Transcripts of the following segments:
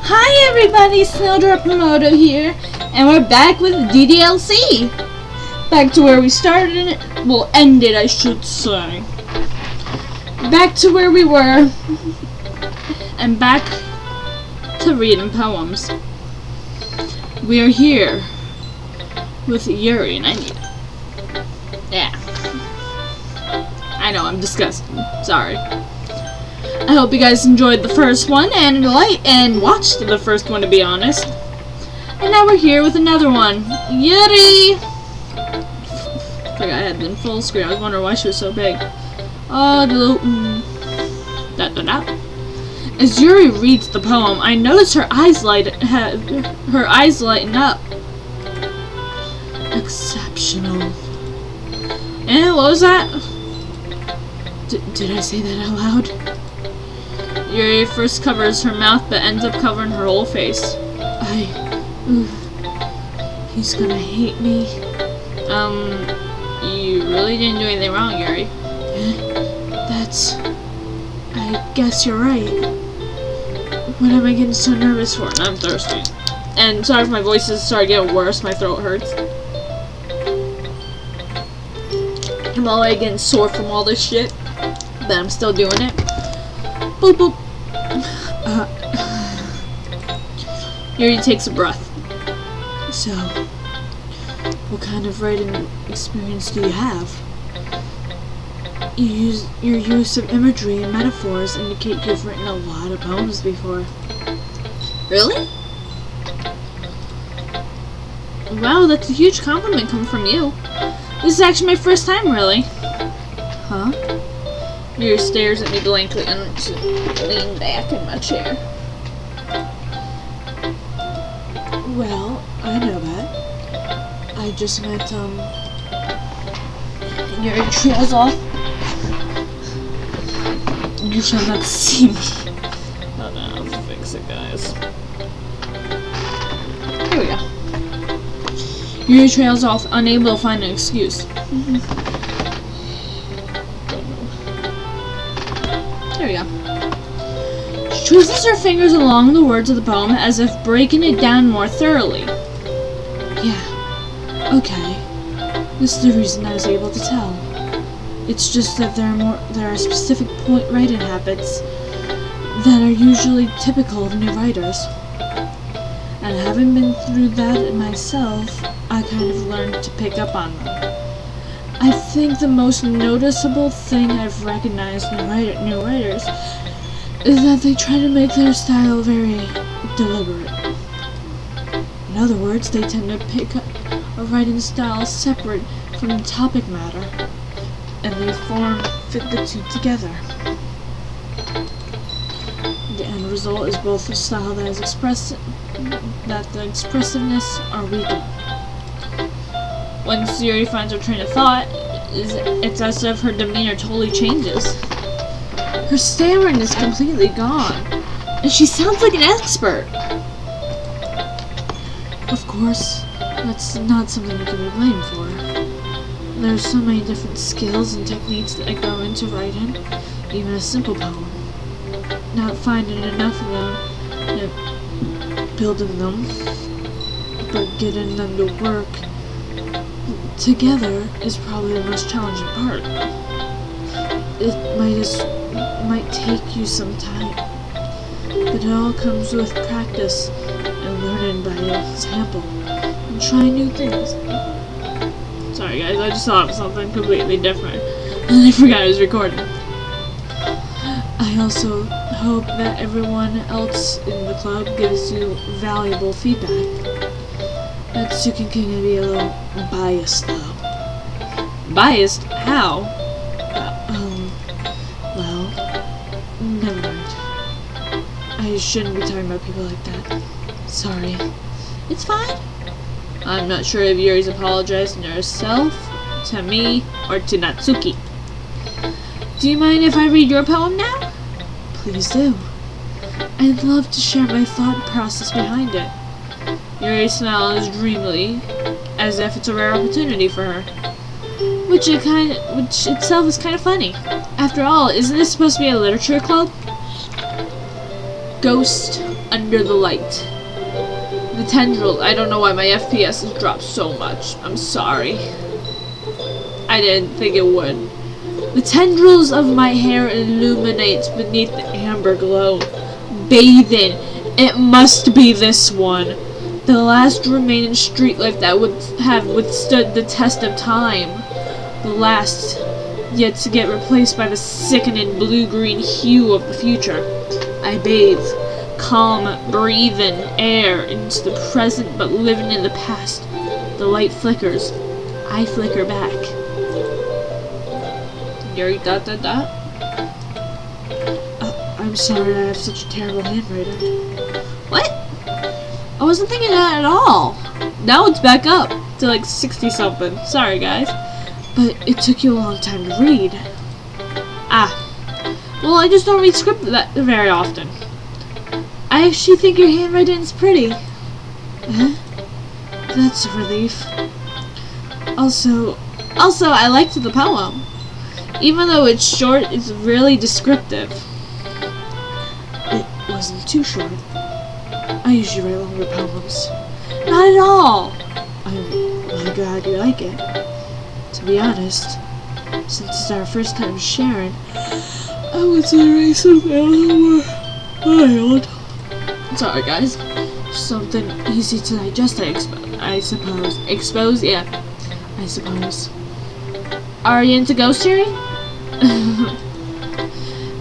Hi everybody, Snowdrop Moto here, and we're back with DDLC. Back to where we started, well, ended I should say. Back to where we were, and back to reading poems. We are here with Yuri, and I need it. Yeah. I know, I'm disgusting. Sorry. I hope you guys enjoyed the first one and watched the first one, to be honest. And now we're here with another one. Yuri! I forgot I had it in full screen. I was wondering why she was so big. As Yuri reads the poem, I notice her eyes lighten up. Exceptional. Eh, what was that? Did I say that out loud? Yuri first covers her mouth, but ends up covering her whole face. He's gonna hate me. You really didn't do anything wrong, Yuri. I guess you're right. What am I getting so nervous for? And I'm thirsty. And sorry if my voice is starting to get worse, my throat hurts. I'm already getting sore from all this shit, but I'm still doing it. Boop boop. Yuri takes a breath. So, what kind of writing experience do you have? Your use of imagery and metaphors indicate you've written a lot of poems before. Really? Wow, that's a huge compliment coming from you. This is actually my first time, really. Huh? Yuri stares at me blankly and I just lean back in my chair. Well, I know that. I just meant, Yuri trails off. You shall not see me. Oh no, I'll fix it, guys. Here we go. Yuri trails off, unable to find an excuse. There we go. She twists her fingers along the words of the poem as if breaking it down more thoroughly. Yeah, okay. This is the reason I was able to tell. It's just that there are specific point writing habits that are usually typical of new writers. And having been through that myself, I kind of learned to pick up on them. I think the most noticeable thing I've recognized in new writers is that they try to make their style very deliberate. In other words, they tend to pick up a writing style separate from the topic matter, and they fit the two together. The end result is both a style that is that the expressiveness are weakened. Once Yuri finds her train of thought, it's as if her demeanor totally changes. Her stammering is completely gone, and she sounds like an expert. Of course, that's not something you can be blamed for. There's so many different skills and techniques that go into writing, even a simple poem. Not finding enough of them, building them, but getting them to work together is probably the most challenging part. It might take you some time, but it all comes with practice and learning by example and trying new things. Sorry guys, I just thought of something completely different and I forgot I was recording. I also hope that everyone else in the club gives you valuable feedback. That Sukin can be a little biased though. Biased? How? Well, never mind. I shouldn't be talking about people like that. Sorry. It's fine. I'm not sure if Yuri's apologizing to herself, to me, or to Natsuki. Do you mind if I read your poem now? Please do. I'd love to share my thought process behind it. Yuri smiles dreamily, as if it's a rare opportunity for her. Which itself is kind of funny. After all, isn't this supposed to be a literature club? Ghost under the light. The tendrils. I don't know why my FPS has dropped so much. I'm sorry. I didn't think it would. The tendrils of my hair illuminate beneath the amber glow. Bathing. It must be this one. The last remaining street life that would have withstood the test of time. The last yet to get replaced by the sickening blue-green hue of the future. I bathe. Calm, breathing air into the present but living in the past. The light flickers. I flicker back. Yuri ... I'm sorry I have such a terrible handwriting. What? I wasn't thinking that at all. Now it's back up to like 60 something. Sorry guys. But it took you a long time to read. Well, I just don't read script that very often. I actually think your handwriting's pretty. That's a relief. Also, I liked the poem. Even though it's short, it's really descriptive. It wasn't too short. I usually write longer poems. Not at all. I'm really glad you like it. To be honest, since it's our first time sharing, I want to write something a little more wild. Sorry guys. Something easy to digest, I suppose. Expose? Yeah. I suppose. Are you into ghost theory?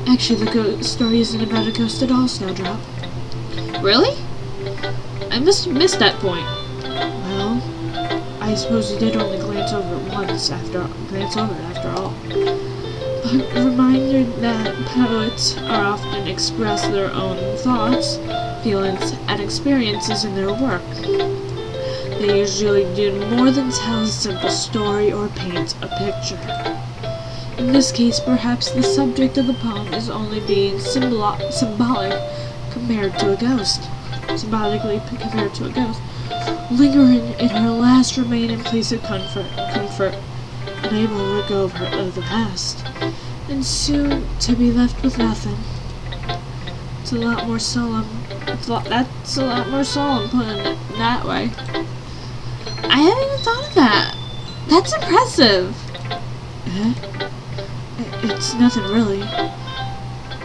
Actually, the ghost story isn't about a ghost at all, Snowdrop. Really? I must have missed that point. Well, I suppose you did only glance over it after all. But a reminder that poets are often express their own thoughts, feelings, and experiences in their work. They usually do more than tell a simple story or paint a picture. In this case, perhaps the subject of the poem is only being symbolically compared to a ghost, lingering in her last remaining place of comfort, unable to let go of the past, and soon to be left with nothing. It's a lot more solemn. That's a lot more solemn, putting it that way. I hadn't even thought of that. That's impressive. It's nothing really.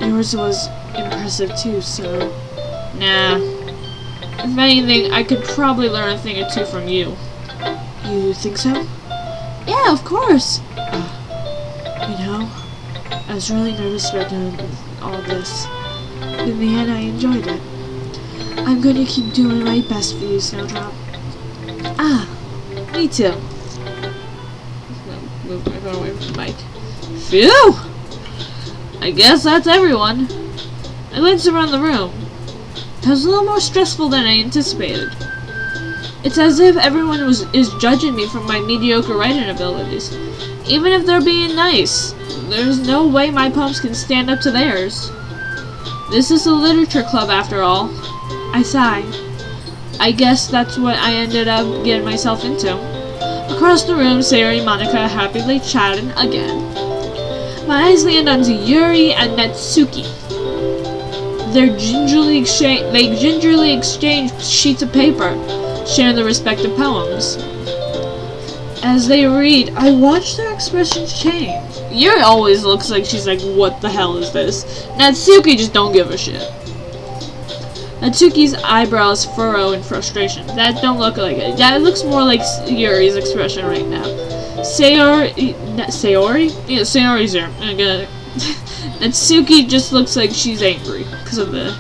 Yours was impressive too, so... Nah. If anything, I could probably learn a thing or two from you. You think so? Yeah, of course. You know, I was really nervous about doing all this. In the end, I enjoyed it. I'm going to keep doing my best for you, Snowdrop. Me too. Move my phone away from the mic. Phew! I guess that's everyone. I glanced around the room. It was a little more stressful than I anticipated. It's as if everyone is judging me for my mediocre writing abilities. Even if they're being nice, there's no way my poems can stand up to theirs. This is a literature club after all. I sigh. I guess that's what I ended up getting myself into. Across the room, Sarah and Monica happily chatting again. My eyes land onto Yuri and Natsuki. They gingerly exchange sheets of paper, sharing their respective poems. As they read, I watch their expressions change. Yuri always looks like she's like, what the hell is this? Natsuki just don't give a shit. Natsuki's eyebrows furrow in frustration. That don't look like it. That looks more like Yuri's expression right now. Sayori? Yeah, Sayori's here. Natsuki just looks like she's angry because of that.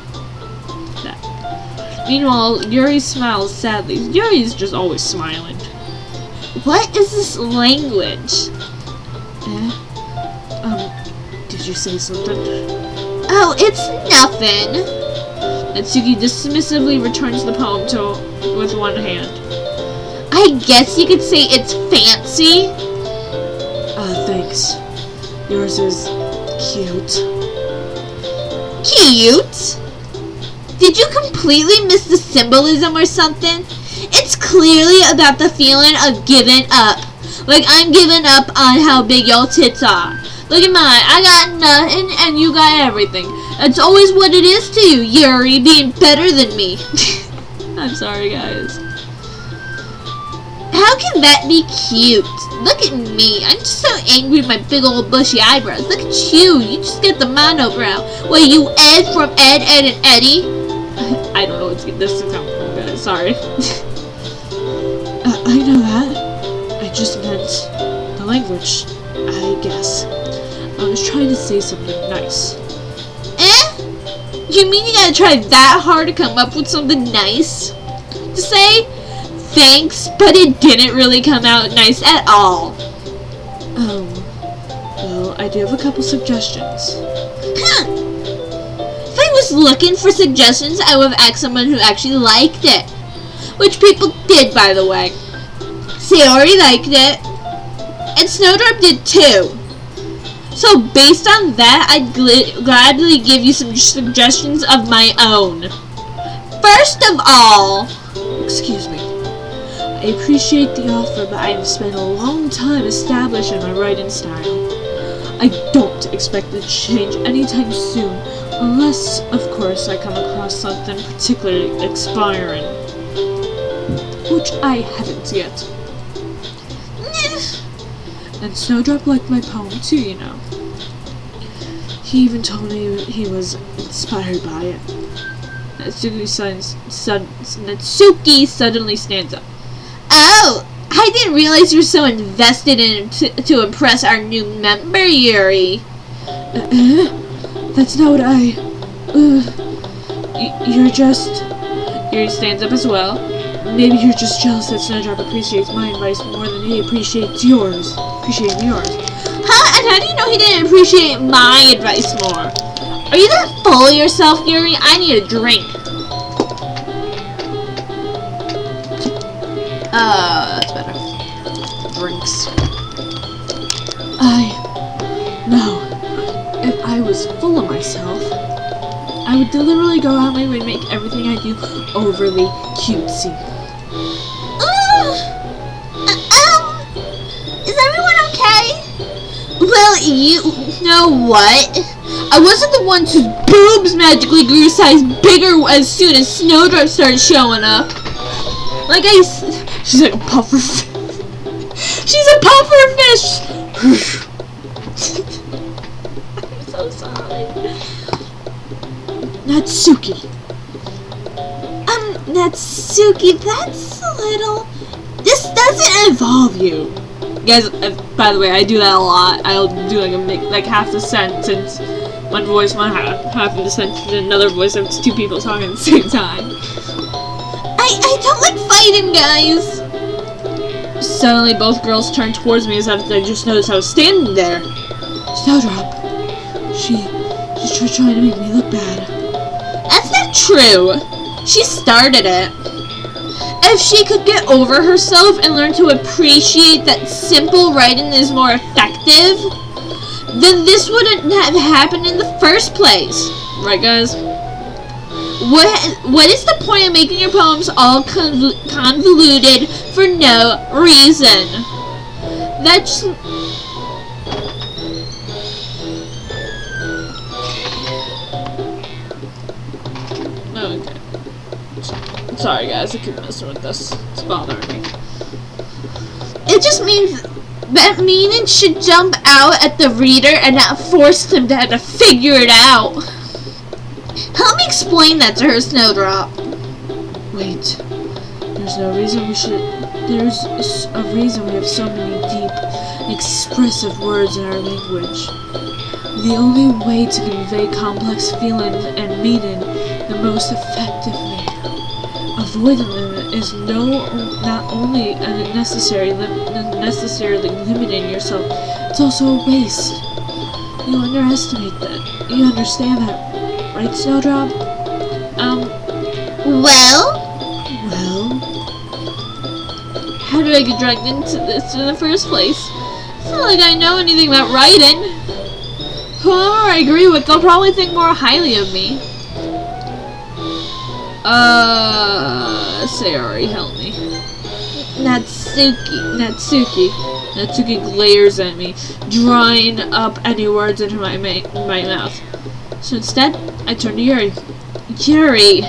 Meanwhile, Yuri smiles sadly. Yuri's just always smiling. What is this language? Did you say something? Oh, it's nothing. Natsuki dismissively returns the poem with one hand. I guess you could say it's fancy. Thanks. Yours is cute. Cute? Did you completely miss the symbolism or something? It's clearly about the feeling of giving up. Like I'm giving up on how big your tits are. Look at mine. I got nothing and you got everything. That's always what it is to you, Yuri, being better than me. I'm sorry, guys. How can that be cute? Look at me. I'm just so angry with my big old bushy eyebrows. Look at you. You just get the monobrow. What, you Ed from Ed, Ed, and Eddie? I don't know what's this is coming from, guys. Sorry. I know that. I just meant the language, I guess. I was trying to say something nice. You mean you gotta try that hard to come up with something nice to say? Thanks, but it didn't really come out nice at all. Well, I do have a couple suggestions. Huh. If I was looking for suggestions, I would have asked someone who actually liked it. Which people did, by the way. Sayori liked it. And Snowdrop did too. So based on that, I'd gladly give you some suggestions of my own. First of all... Excuse me. I appreciate the offer, but I have spent a long time establishing my writing style. I don't expect it to change anytime soon, unless, of course, I come across something particularly inspiring. Which I haven't yet. And Snowdrop liked my poem too, you know. He even told me he was inspired by it. Natsuki suddenly stands up. Oh, I didn't realize you're so invested in it to impress our new member, Yuri. That's not what I... You're just... Yuri stands up as well. Maybe you're just jealous that Snowdrop appreciates my advice more than he appreciates yours. Huh? And how do you know he didn't appreciate my advice more? Are you that full of yourself, Yuri? I need a drink. That's better. Drinks. No. If I was full of myself, I would deliberately go out my way and make everything I do overly cutesy. Is everyone okay? Well, you know what? I wasn't the one whose boobs magically grew size bigger as soon as Snowdrop started showing up. Like She's like a puffer fish. She's a puffer fish! I'm so sorry. Natsuki, that's a little... This doesn't involve you. Guys, by the way, I do that a lot. I'll do like half the sentence, one voice, one half of the sentence, and another voice if it's two people talking at the same time. I don't like fighting, guys. Suddenly, both girls turned towards me as if they just noticed I was standing there. Snowdrop, she's trying to make me look bad. That's not true. She started it. If she could get over herself and learn to appreciate that simple writing is more effective, then this wouldn't have happened in the first place. Right, guys? What is the point of making your poems all convoluted for no reason? That's... Okay. Sorry, guys. I keep messing with this. It's bothering me. It just means that meaning should jump out at the reader and not force them to have to figure it out. Help me explain that to her, Snowdrop. Wait. There's no reason we should... There's a reason we have so many deep, expressive words in our language. The only way to convey complex feelings and meaning the most effectively. Avoiding them is not only necessarily limiting yourself, it's also a waste. You underestimate that. You understand that, right, Snowdrop? Well? How did I get dragged into this in the first place? It's not like I know anything about writing. Whoever I agree with, they'll probably think more highly of me. Sayori, help me. Natsuki glares at me, drawing up any words into my mouth. So instead, I turned to Yuri. Yuri!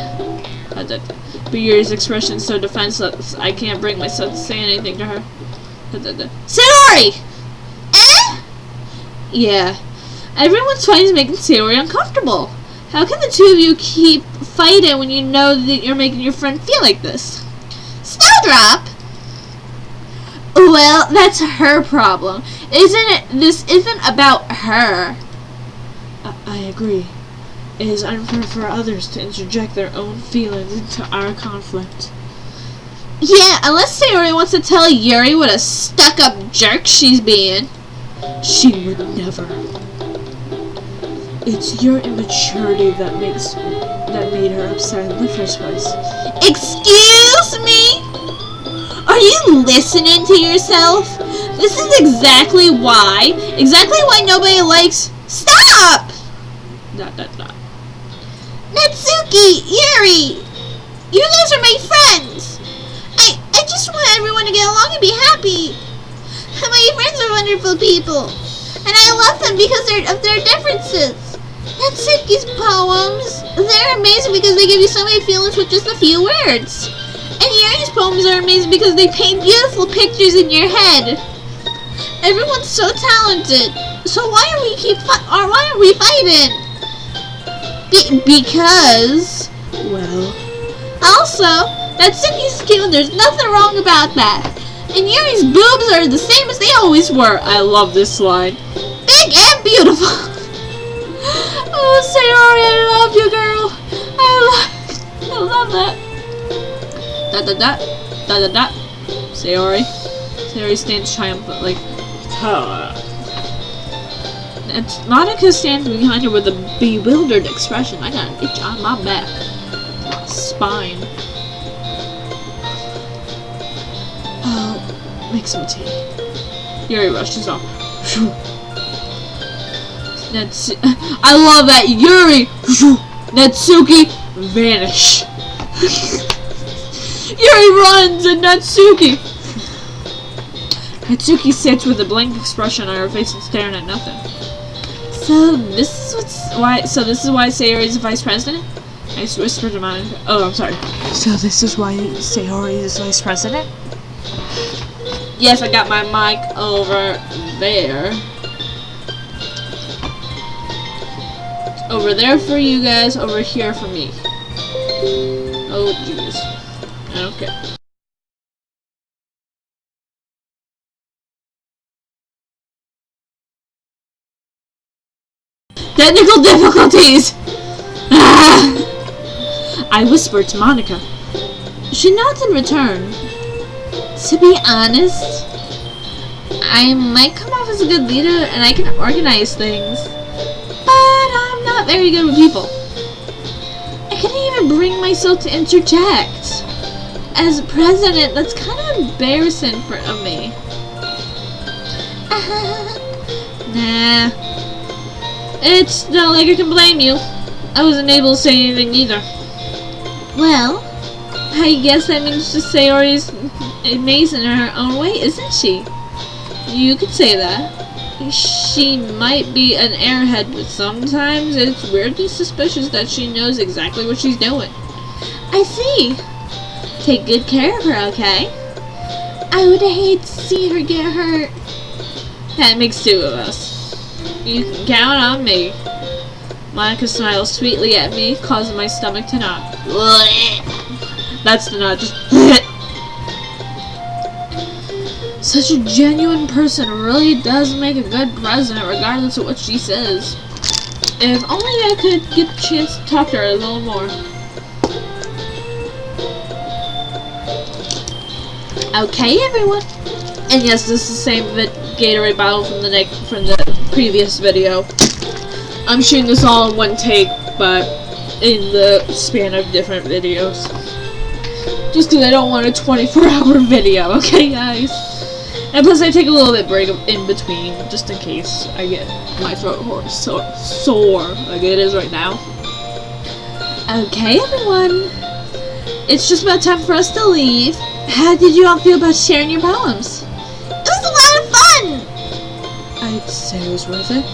But Yuri's expression is so defenseless, I can't bring myself to say anything to her. Sayori! Eh? Yeah. Everyone's fighting is making Sayori uncomfortable. How can the two of you keep fighting when you know that you're making your friend feel like this? Snowdrop? Well, that's her problem. This isn't about her. I agree. It is unfair for others to interject their own feelings into our conflict. Yeah, unless Sayori wants to tell Yuri what a stuck-up jerk she's being. She would never. It's your immaturity that made her upset in the first place. Excuse me? Are you listening to yourself? This is exactly why nobody likes... Stop! ... Natsuki, Yuri, you guys are my friends. I just want everyone to get along and be happy. My friends are wonderful people, and I love them because of their differences. Natsuki's poems, they're amazing because they give you so many feelings with just a few words. And Yuri's poems are amazing because they paint beautiful pictures in your head. Everyone's so talented. So why are we fighting? Because, well, also, Natsuki's cute and there's nothing wrong about that. And Yuri's boobs are the same as they always were. I love this line. Big and beautiful. Oh, Sayori, I love you, girl. I love that. Sayori. Sayori stands triumphantly. And Monica stands behind her with a bewildered expression. I got an itch on my back. Spine. I'll make some tea. Yuri rushes off. I love that. Yuri! Natsuki! Vanish. Yuri runs and Natsuki! Natsuki sits with a blank expression on her face and staring at nothing. So this is why Sayori is the vice president? I whispered to Monica. Oh, I'm sorry. So this is why Sayori is vice president? Yes, I got my mic over there. Over there for you guys, over here for me. Oh, jeez. Okay. Technical difficulties! I whispered to Monica. She nods in return. To be honest, I might come off as a good leader and I can organize things, but I'm not very good with people. I couldn't even bring myself to interject. As president, that's kind of embarrassing of me. Nah. It's not like I can blame you. I wasn't able to say anything either. Well, I guess that means just Sayori's amazing in her own way, isn't she? You could say that. She might be an airhead, but sometimes it's weirdly suspicious that she knows exactly what she's doing. I see. Take good care of her, okay? I would hate to see her get hurt. That makes two of us. You can count on me. Monica smiles sweetly at me, causing my stomach to knot. That's the knot, just Such a genuine person really does make a good president, regardless of what she says. If only I could get the chance to talk to her a little more. Okay, everyone. And yes, this is the same Gatorade bottle from the previous video. I'm shooting this all in one take, but in the span of different videos. Just because I don't want a 24-hour video, okay, guys? And plus, I take a little bit break in between, just in case I get my throat sore, like it is right now. Okay, everyone. It's just about time for us to leave. How did you all feel about sharing your poems? It was a lot of fun! I'd say it was worth it.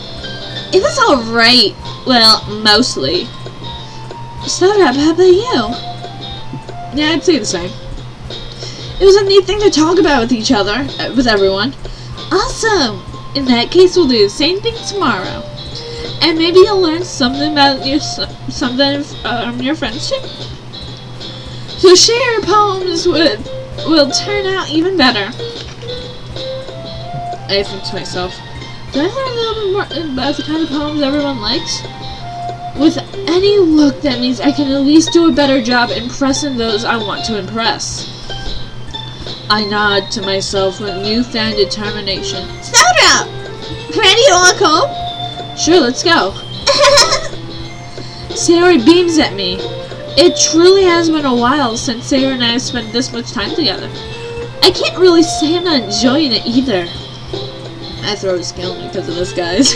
It was alright. Well, mostly. Snowdrop, how about you? Yeah, I'd say the same. It was a neat thing to talk about with each other, with everyone. Awesome! In that case, we'll do the same thing tomorrow. And maybe you'll learn something about something from your friends too. So share your poems will turn out even better. I think to myself, Do I learn a little bit more about the kind of poems everyone likes? With any luck, that means I can at least do a better job impressing those I want to impress. I nod to myself with newfound determination. Snowdrop! Ready to walk home? Sure, let's go. Sayori beams at me. It truly has been a while since Sayori and I have spent this much time together. I can't really say I'm not enjoying it either. I throw a skill because of this, guys.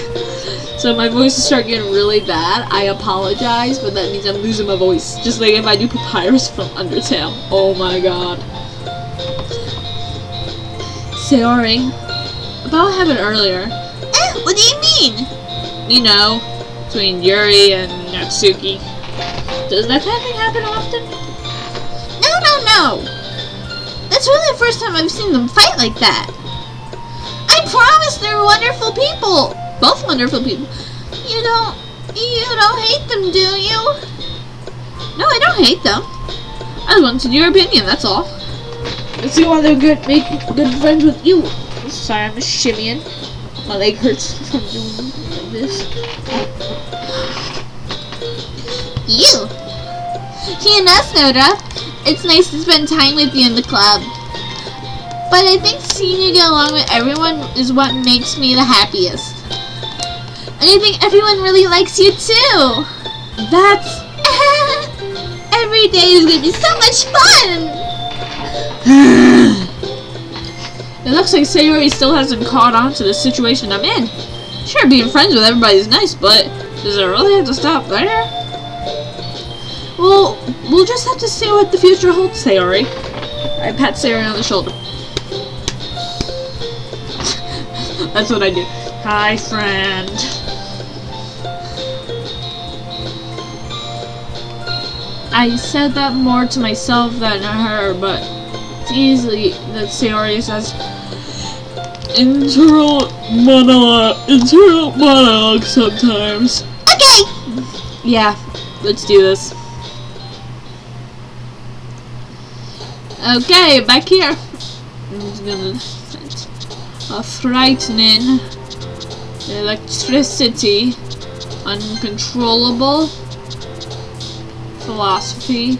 So my voice will start getting really bad. I apologize, but that means I'm losing my voice. Just like if I do Papyrus from Undertale. Oh my god. Sayori, about what happened earlier. What do you mean? You know, between Yuri and Natsuki. Does that kind of thing happen often? No. That's really the first time I've seen them fight like that. I promise they're wonderful people. Both wonderful people. You don't hate them, do you? No, I don't hate them. I wanted your opinion, that's all. Let's see why they're make good friends with you. Sorry, I'm shimmying. My leg hurts from doing like this. You know, Snowdrop, it's nice to spend time with you in the club. But I think seeing you get along with everyone is what makes me the happiest. And I think everyone really likes you too. That's... Every day is gonna be so much fun! It looks like Sayori still hasn't caught on to the situation I'm in. Sure, being friends with everybody is nice, but does it really have to stop there? Well, we'll just have to see what the future holds, Sayori. I pat Sayori on the shoulder. That's what I do. Hi, friend. I said that more to myself than her, but it's easy that Sayori says internal monologue sometimes. Okay! Yeah, let's do this. Okay, back here. Frightening. Electricity. Uncontrollable. Philosophy.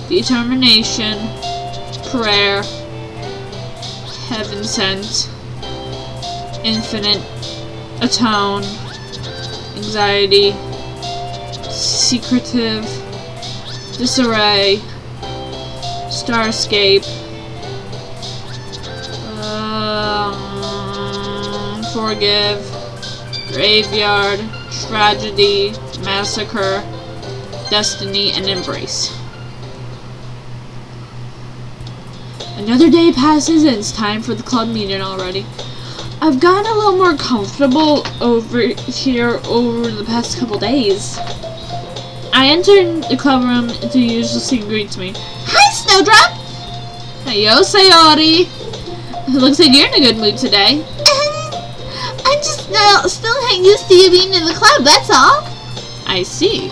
Determination. Prayer. Heaven sent. Infinite. Atone. Anxiety. Secretive. Disarray. Starscape. Forgive. Graveyard. Tragedy. Massacre. Destiny, and embrace. Another day passes and it's time for the club meeting already. I've gotten a little more comfortable over here over the past couple days. I entered the club room to usually greets me. Hi, Snowdrop! Heyo, Sayori! Looks like you're in a good mood today. I'm just still not used to you being in the club, that's all. I see.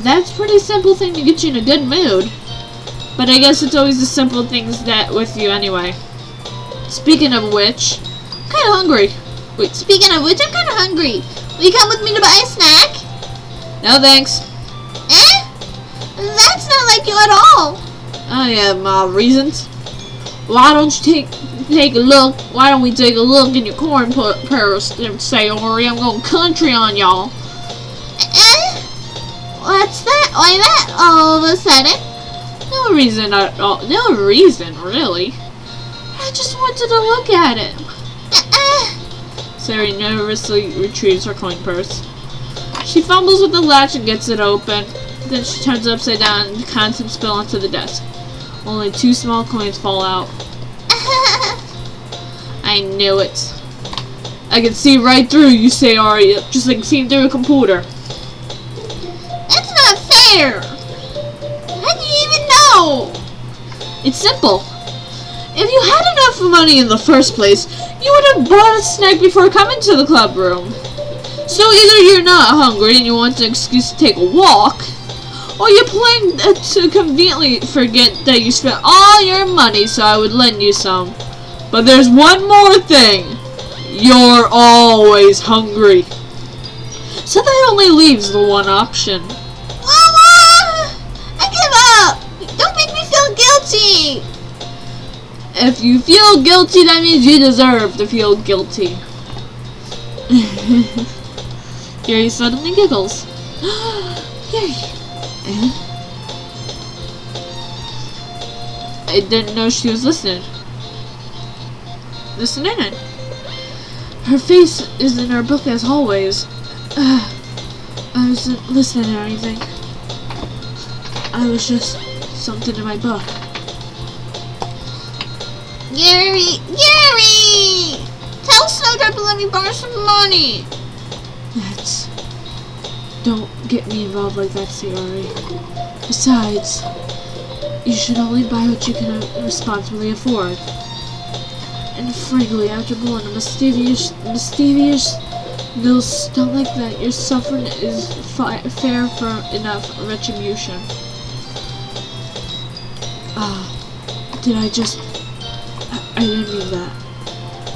That's a pretty simple thing to get you in a good mood. But I guess it's always the simple things that with you anyway. Speaking of which, I'm kind of hungry. Wait, speaking of which, I'm kind of hungry. Will you come with me to buy a snack? No thanks. That's not like you at all. I have my reasons. Why don't you take a look? Why don't we take a look in your corn purse, Sayori? I'm going country on y'all. What's that? Why that all of a sudden? No reason at all. No reason, really. I just wanted to look at it. Sayori nervously retrieves her coin purse. She fumbles with the latch and gets it open. Then she turns it upside down and the contents spill onto the desk. Only 2 small coins fall out. I knew it. I can see right through you, Sayori, just like seeing through a computer. here? How do you even know? It's simple. If you had enough money in the first place, you would have bought a snack before coming to the club room. So either you're not hungry and you want an excuse to take a walk, or you're planning to conveniently forget that you spent all your money so I would lend you some. But there's one more thing. You're always hungry. So that only leaves the one option. Mama! I give up! Don't make me feel guilty! If you feel guilty, that means you deserve to feel guilty. Yuri suddenly giggles. Yuri. I didn't know she was listening. Listening in. Her face is in her book as always. I wasn't listening or anything. I was just something in my book. Yuri! Yuri! Tell Snowdrop to let me borrow some money! That's... Don't get me involved like that, Sayori. Besides, you should only buy what you can responsibly afford. And frankly, after pulling a mischievous little stunt like that, your suffering is fair for enough retribution. Did I just... I didn't mean that.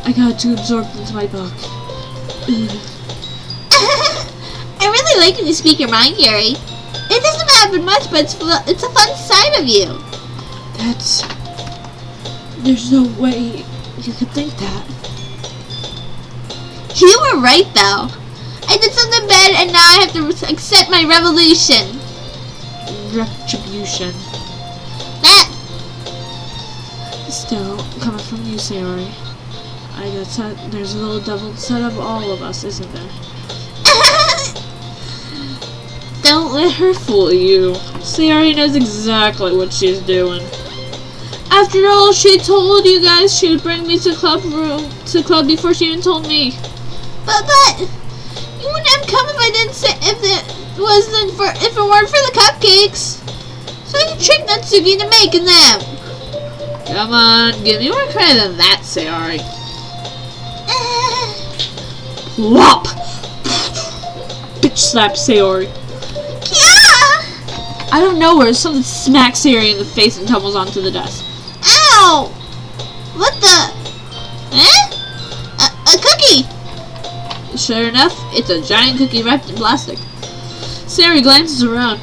I got too absorbed into my book. I really like when you speak your mind, Yuri. It doesn't happen much, but it's a fun side of you. That's... There's no way you could think that. You were right, though. I did something bad, and now I have to accept my revolution. Retribution. That... Still, coming from you, Sayori. I guess there's a little devil inside of all of us, isn't there? Don't let her fool you. Sayori knows exactly what she's doing. After all, she told you guys she would bring me to club before she even told me. But you wouldn't have come if I didn't say if it weren't for the cupcakes. So you tricked Natsuki into making them. Come on, give me more credit than that, Sayori. Plop! Bitch slap Sayori. Yeah! I don't know where something smacks Sayori in the face and tumbles onto the desk. Ow! What the? Eh? A cookie! Sure enough, it's a giant cookie wrapped in plastic. Sayori glances around.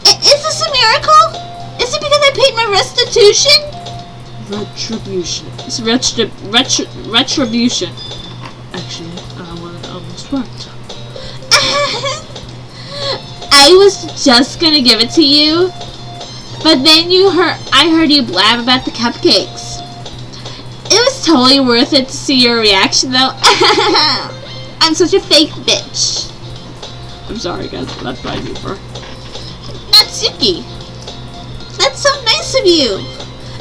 Is this a miracle? Is it because I paid my restitution? Retribution. It's retribution. Actually, one almost worked. I was just gonna give it to you, but then I heard you blab about the cupcakes. It was totally worth it to see your reaction, though. I'm such a fake bitch. I'm sorry, guys, but that's what I do for. Natsuki, that's so nice of you.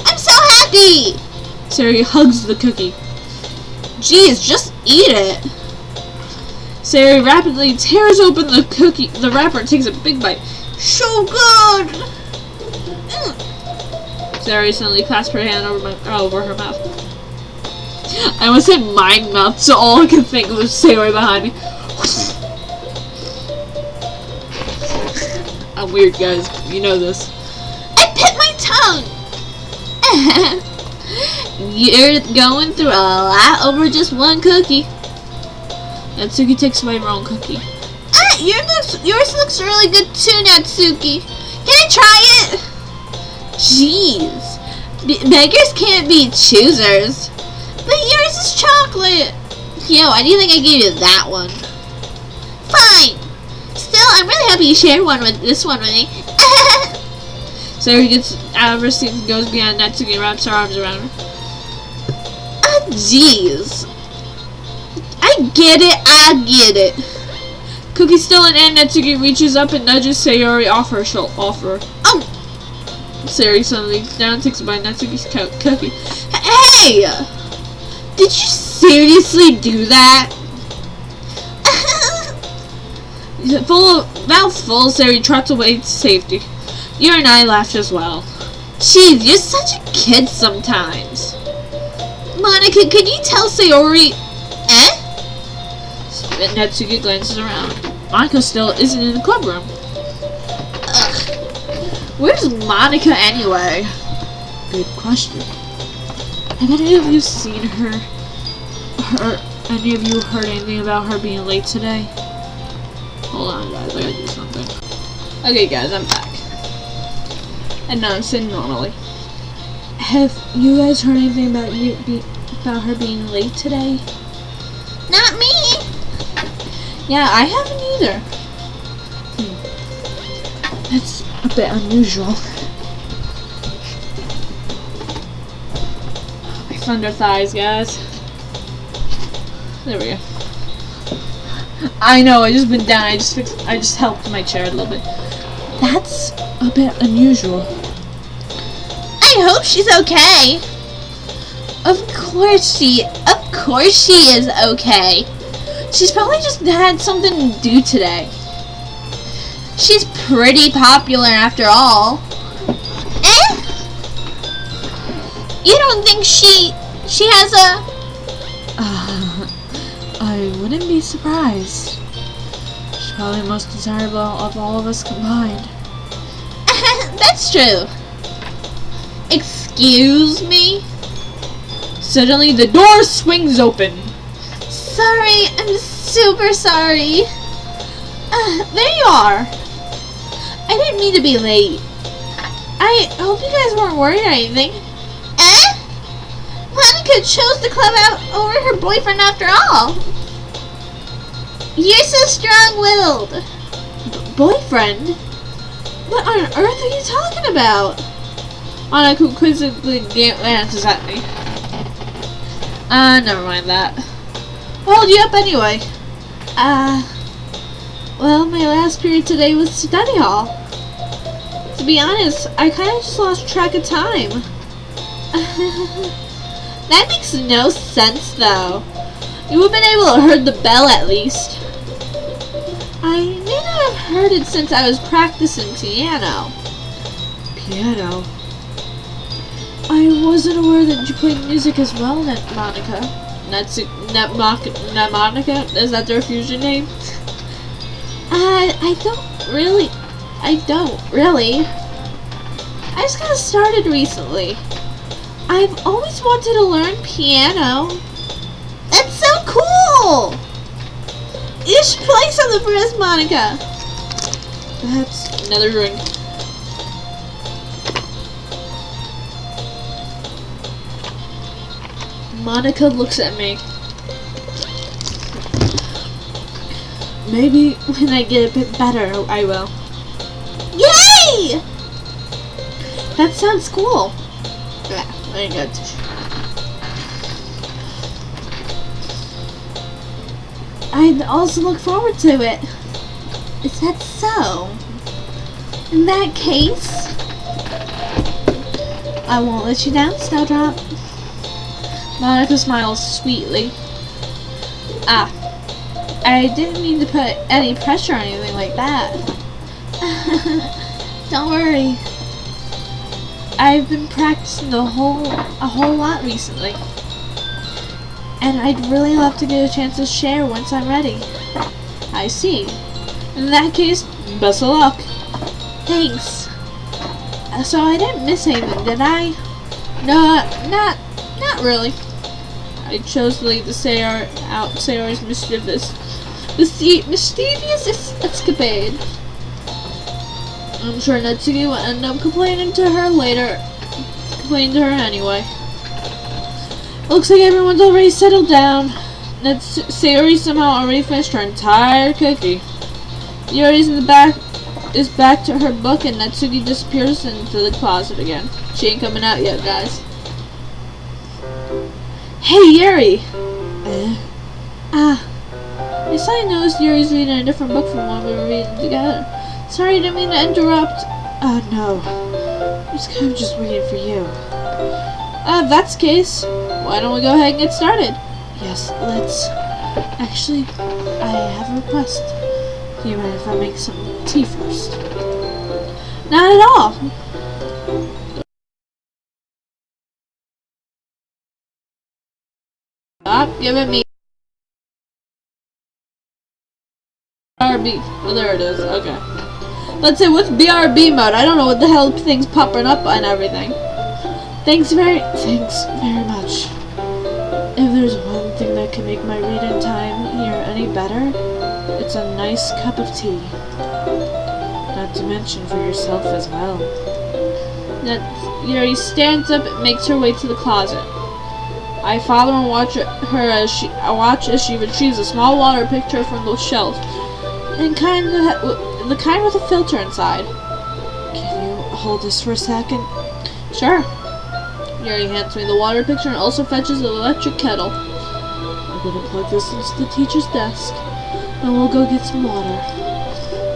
I'm so happy. Sayori hugs the cookie. Jeez, just eat it. Sayori rapidly tears open the wrapper and takes a big bite. So good. Sayori suddenly clasps her hand over her mouth. I almost said mind mouth, so all I could think was Sayori behind me. I'm weird, guys. You know this. I bit my tongue. You're going through a lot over just one cookie. Natsuki takes away her own cookie. Yours looks really good too, Natsuki. Can I try it? Jeez. Beggars can't be choosers. But yours is chocolate. Yo, why do you think I gave you that one? Fine. Still, I'm really happy you shared this one with me. Sayori gets out of her seat and goes behind Natsuki and wraps her arms around her. Jeez. I get it. Cookie still in hand, Natsuki reaches up and nudges Sayori off her. Oh! Sayori suddenly leans down and takes a bite of Natsuki's cookie. Hey! Did you seriously do that? Mouthful, Sayori trots away to safety. Yuri and I laughed as well. Jeez, you're such a kid sometimes. Monica, could you tell Sayori... Natsuki glances around. Monica still isn't in the club room. Ugh. Where's Monica anyway? Good question. Have any of you seen her? Any of you heard anything about her being late today? Hold on, guys. I gotta do something. Okay, guys, I'm back. And now I'm sitting normally. Have you guys heard anything about her being late today? Not me. Yeah, I haven't either. That's a bit unusual. I found her thighs, guys. There we go. I know, I just been down. I just helped my chair a little bit. That's a bit unusual. I hope she's okay. Of course she is okay. She's probably just had something to do today. She's pretty popular after all. You don't think she has a... I wouldn't be surprised. She's probably the most desirable of all of us combined. That's true. Excuse me? Suddenly, the door swings open. Sorry, I'm super sorry. There you are. I didn't mean to be late. I hope you guys weren't worried or anything. Monica chose the club out over her boyfriend after all. You're so strong-willed. Boyfriend? What on earth are you talking about? Monica quizzically glances at me. Never mind that. What held you up anyway? Well, my last period today was study hall. To be honest, I kind of just lost track of time. That makes no sense, though. You would have been able to hear the bell at least. I may not have heard it since I was practicing piano. Piano? I wasn't aware that you played music as well, Monica. Monica? Is that their fusion name? I don't really. I just got started recently. I've always wanted to learn piano. That's so cool! You should play something for us, Monica. Perhaps another drink. Monica looks at me. Maybe when I get a bit better, I will. Yay! That sounds cool. Yeah, I ain't got tissue. I'd also look forward to it. Is that so? In that case, I won't let you down, Snowdrop. Monica smiles sweetly. I didn't mean to put any pressure or anything like that. Don't worry. I've been practicing a whole lot recently. And I'd really love to get a chance to share once I'm ready. I see. In that case, best of luck. Thanks. So I didn't miss anything, did I? No, not really. I chose to leave the Sayori's mischievous escapade. I'm sure Natsuki will end up complaining to her anyway. Looks like everyone's already settled down. Sayori somehow already finished her entire cookie. Yuri's in the back is back to her book, and Natsuki disappears into the closet again. She ain't coming out yet, guys. Hey, Yuri! I suddenly noticed Yuri's reading a different book from one we were reading together. Sorry, I didn't mean to interrupt. No. I was kind of just waiting for you. If that's the case, why don't we go ahead and get started? Yes, let's... Actually, I have a request. Do you mind if I make some tea first? Not at all. Stop giving me BRB. Oh, there it is. Okay. Let's say, what's BRB mode? I don't know what the hell things popping up and everything. Thanks very much. If there's one thing that can make my reading time here any better, it's a nice cup of tea. Not to mention for yourself as well. Yuri stands up and makes her way to the closet. I follow and watch as she retrieves a small water picture from the shelf, and the kind with a filter inside. Can you hold this for a second? Sure. Yuri hands me the water picture and also fetches an electric kettle. I'm gonna plug this into the teacher's desk, and we'll go get some water.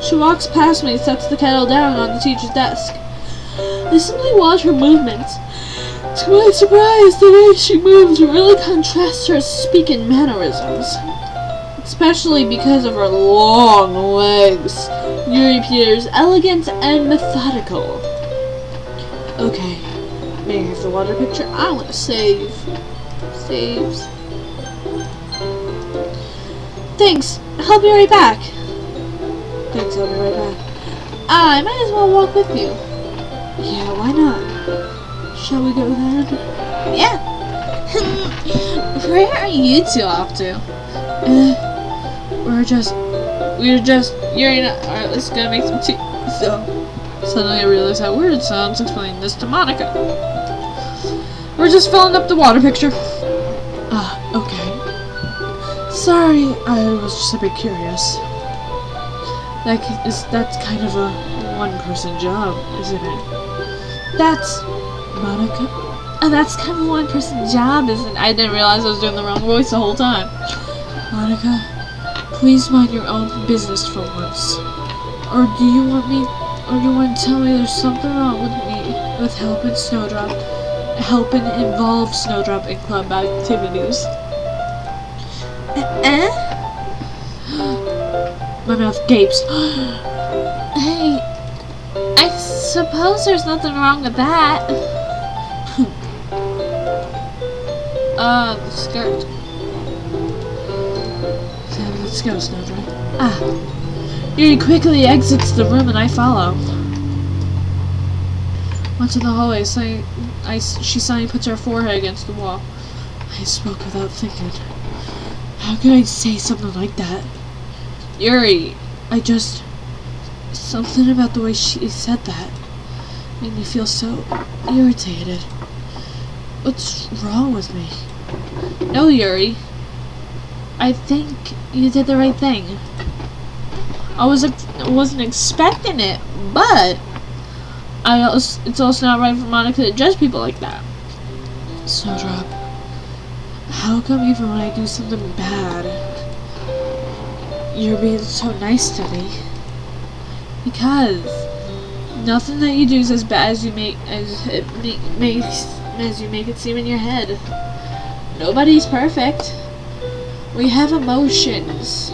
She walks past me and sets the kettle down on the teacher's desk. I simply watch her movements. To my surprise, the way she moves really contrasts her speaking mannerisms. Especially because of her long legs. Yuri appears elegant and methodical. Okay, may I have the water picture? I want to save. Saves. Thanks. I'll be right back. Thanks, I'll be right back. I might as well walk with you. Yeah, why not? Shall we go then? Yeah. Where are you two off to? We're just, Yuri and I, alright, let's go make some tea. So, suddenly I realize how weird it sounds explaining this to Monica. We're just filling up the water picture. Okay. Sorry, I was just a bit curious. That's kind of a one-person job, isn't it? That's Monica? that's kind of a one-person job, isn't it? I didn't realize I was doing the wrong voice the whole time. Monica, please mind your own business for once. Or do you want to tell me there's something wrong with me with helping involve Snowdrop in club activities? My mouth gapes. Hey, I suppose there's nothing wrong with that. The skirt. So let's go, Snowdrop. Yuri quickly exits the room and I follow. Once in the hallway, she suddenly puts her forehead against the wall. I spoke without thinking. How could I say something like that? Yuri, something about the way she said that made me feel so irritated. What's wrong with me? No, Yuri. I think you did the right thing. I wasn't expecting it, but it's also not right for Monica to judge people like that. Snowdrop, how come even when I do something bad, you're being so nice to me? Because nothing that you do is as bad as you make it seem in your head. Nobody's perfect. We have emotions,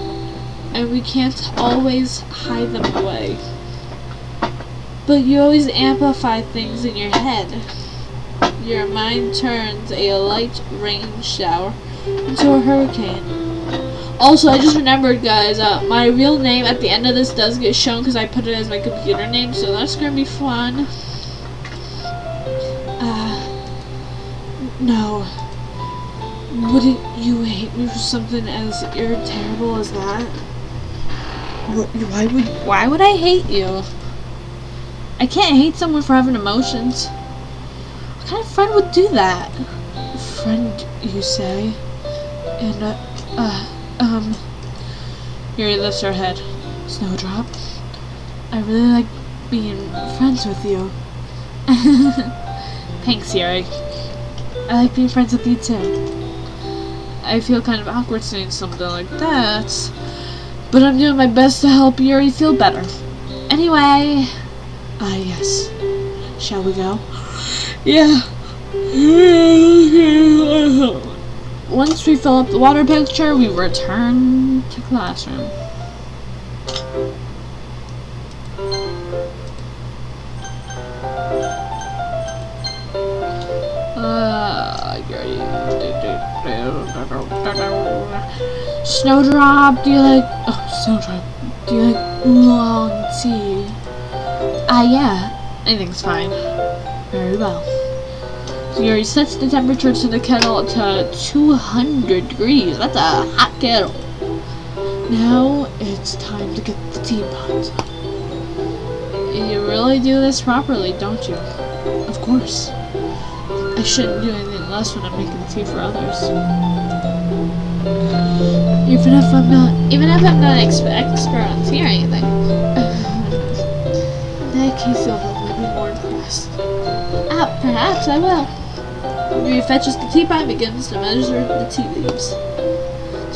and we can't always hide them away. But you always amplify things in your head. Your mind turns a light rain shower into a hurricane. Also, I just remembered, guys, my real name at the end of this does get shown because I put it as my computer name, so that's gonna be fun. No. Wouldn't you hate me for something as terrible as that? Why would I hate you? I can't hate someone for having emotions. What kind of friend would do that? Friend, you say? And, Yuri lifts her head. Snowdrop, I really like being friends with you. Thanks, Yuri. I like being friends with you too. I feel kind of awkward saying something like that, but I'm doing my best to help Yuri feel better. Anyway. Yes. Shall we go? Yeah. Once we fill up the water picture, we return to classroom. you? Snowdrop, do you like... Oh, Snowdrop. Do you like long tea? Yeah. I think it's fine. Very well. So Yuri sets the temperature to the kettle to 200 degrees. That's a hot kettle. Now it's time to get the teapot. You really do this properly, don't you? Of course. I shouldn't do anything less when I'm making tea for others. Even if I'm not expert on tea or anything. In that case, you'll probably be more impressed. Perhaps I will. Yuri fetches the teapot and begins to measure the tea leaves.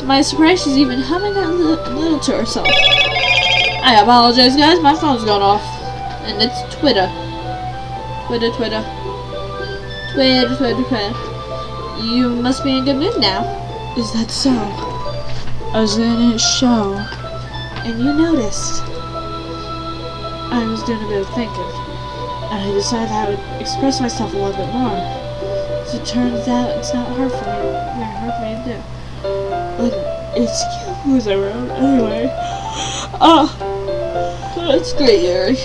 To my surprise, she's even humming a little to herself. I apologize, guys. My phone's gone off. And it's Twitter. Twitter. You must be in a good mood now. Is that so? I was in a show. And you noticed. I was doing a bit of thinking. And I decided I would express myself a little bit more. As it turns out, it's not very hard for me to do. But it's cute as I wrote. Anyway. That's great, Yuri.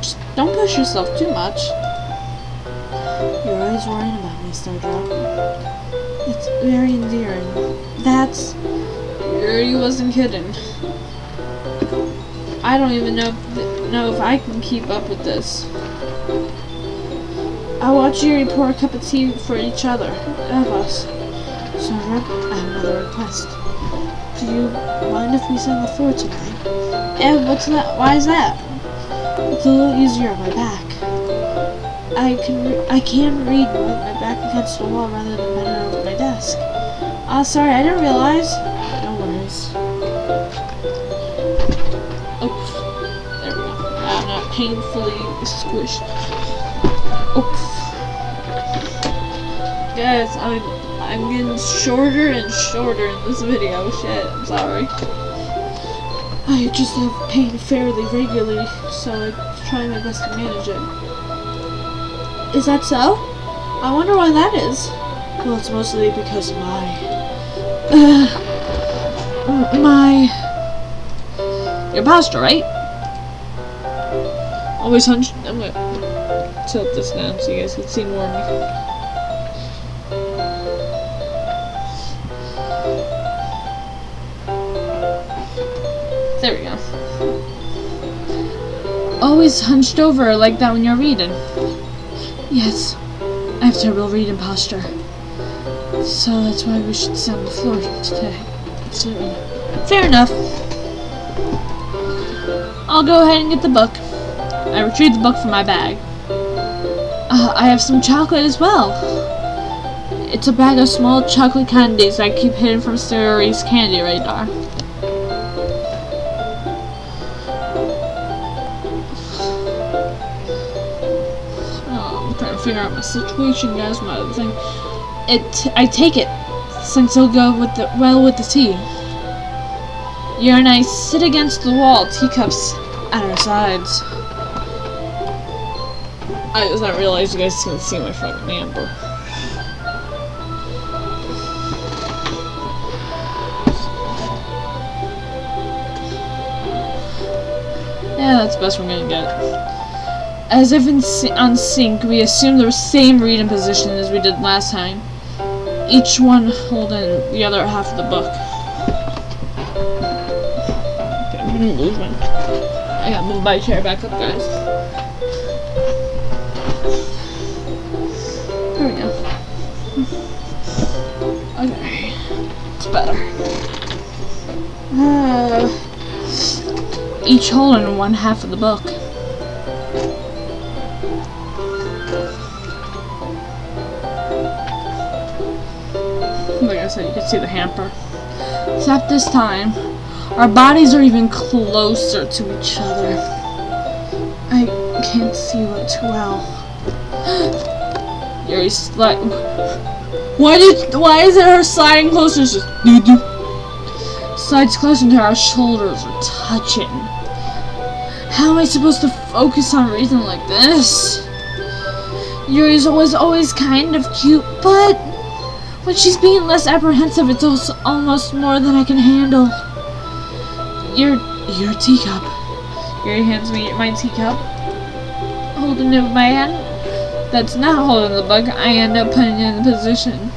Just don't push yourself too much. You're always worrying about me, Snowdrop. It's very endearing. That's... Yuri wasn't kidding. I don't even know if I can keep up with this. I'll watch Yuri pour a cup of tea for each other of us. Snowdrop, I have another request. Do you mind if we sit on the floor tonight? What's that? Why is that? It's a little easier on my back. I can read with my back against the wall rather than bending over my desk. Sorry, I didn't realize. No worries. Oops. There we go. I'm not painfully squished. Oops. Guys, I'm getting shorter and shorter in this video. Shit, I'm sorry. I just have pain fairly regularly, so I try my best to manage it. Is that so? I wonder why that is. Well, it's mostly because of your posture, right? Always hunched. I'm gonna tilt this down so you guys can see more of me. There we go. Always hunched over like that when you're reading. Yes, I have terrible reading posture. So that's why we should sit on the floor today. Fair enough. I'll go ahead and get the book. I retrieved the book from my bag. I have some chocolate as well. It's a bag of small chocolate candies I keep hidden from Sarah's candy radar. Figure out my situation, guys. My other thing. I take it since it'll go with the tea. You and I sit against the wall, teacups at our sides. I just not realize you guys can see my fucking amber. Yeah, that's the best we're gonna get. As if on sync, we assume the same reading position as we did last time. Each one holding the other half of the book. Okay, I'm gonna move one. I gotta move my chair back up, guys. There we go. Okay. It's better. Each holding one half of the book. Like I said, you can see the hamper. Except this time, our bodies are even closer to each other. I can't see you too well. Yuri Why is it her sliding closer? It's just slides closer until our shoulders are touching. How am I supposed to focus on reading like this? Yuri's always kind of cute, but when she's being less apprehensive, it's also almost more than I can handle. Your teacup. Yuri hands me my teacup, holding it with my hand. That's not holding the book. I end up putting it in a position.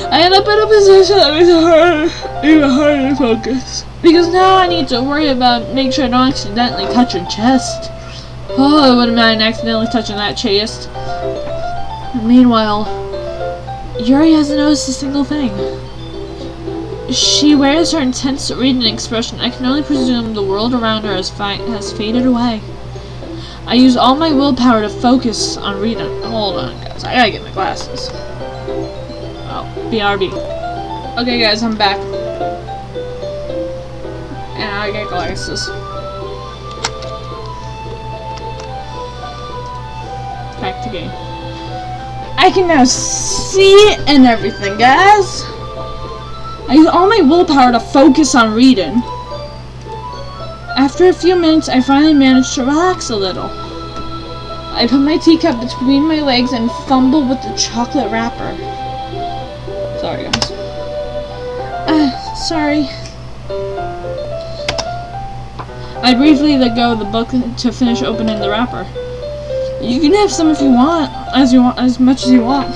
that makes it even harder to focus. Because now I need to worry about make sure I don't accidentally touch her chest. Oh, I wouldn't mind accidentally touching that chest. Meanwhile, Yuri hasn't noticed a single thing. She wears her intense reading expression. I can only presume the world around her has faded away. I use all my willpower to focus on reading. Hold on, guys. I gotta get my glasses. Oh, BRB. Okay, guys, I'm back. And I get glasses. Back to game. I can now see and everything, guys. I use all my willpower to focus on reading. After a few minutes, I finally managed to relax a little. I put my teacup between my legs and fumble with the chocolate wrapper. Sorry, guys. Sorry. I briefly let go of the book to finish opening the wrapper. You can have some if you want, as much as you want.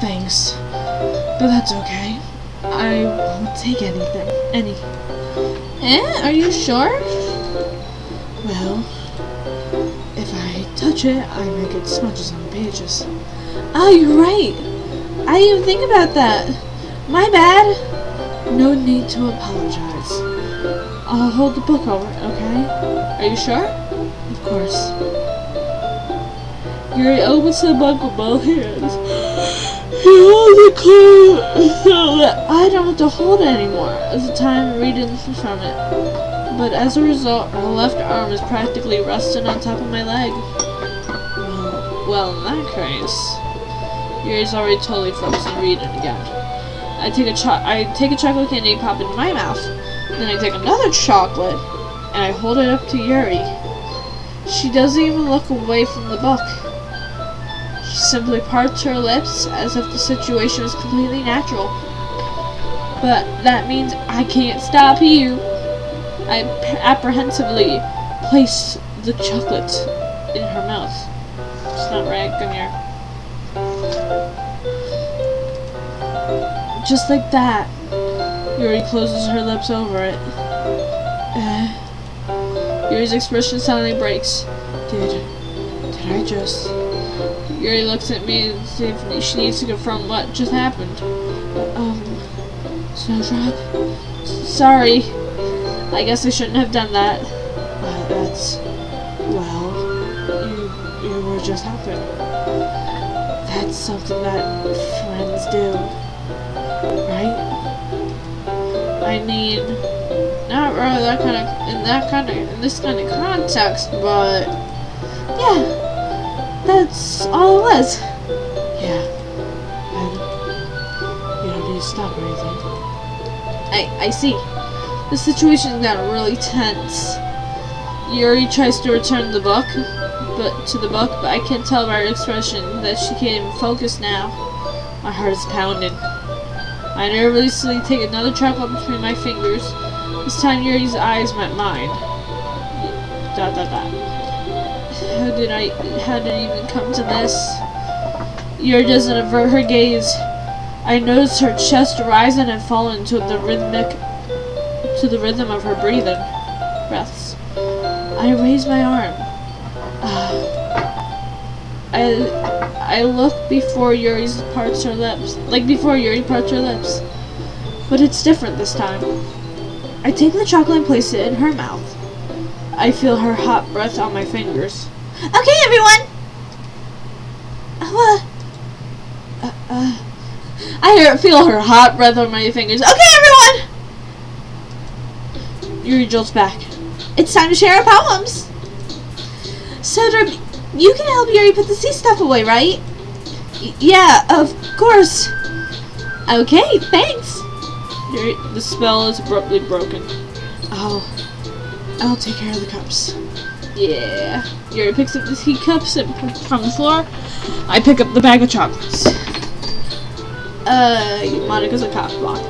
Thanks. But that's okay. I won't take anything. Are you sure? Well, if I touch it, I may get smudges on the pages. Oh, you're right. I didn't even think about that. My bad. No need to apologize. I'll hold the book over, okay? Are you sure? Of course. Yuri opens the book with both hands. He holds it close so that I don't have to hold it anymore as the time reading from it. But as a result, her left arm is practically resting on top of my leg. Well, in that case, Yuri's already totally focused on reading again. I take a chocolate candy, pop it in my mouth. Then I take another chocolate, and I hold it up to Yuri. She doesn't even look away from the book. She simply parts her lips as if the situation was completely natural. But that means I can't stop here. I apprehensively place the chocolate in her mouth. It's not right, come here. Just like that. Yuri closes her lips over it. Yuri's expression suddenly breaks. Did I just... Yuri looks at me and see if she needs to confirm what just happened. Snowdrop? Sorry. I guess I shouldn't have done that. Well, you were just helping. That's something that friends do, right? I mean, not really in this kind of context, but yeah, that's all it was. Yeah, and you don't need to stop or anything. I see. The situation's gotten really tense. Yuri tries to return the book, but I can tell by her expression that she can't even focus now. My heart is pounding. I nervously take another chocolate between my fingers. This time Yuri's eyes met mine. ... How did it even come to this? Yuri doesn't avert her gaze. I notice her chest rising and falling to the rhythm of her breaths. I raise my arm. I look before Yuri parts her lips. But it's different this time. I take the chocolate and place it in her mouth. I feel her hot breath on my fingers. Okay, everyone. I feel her hot breath on my fingers. Okay, everyone. Yuri jolts back. It's time to share our poems. Snowdrop, you can help Yuri put the sea stuff away, right? Yeah, of course. Okay, thanks. Yuri, the spell is abruptly broken. I'll take care of the cups. Yeah. Yuri picks up the teacups from the floor. I pick up the bag of chocolates. Monica's a cop block.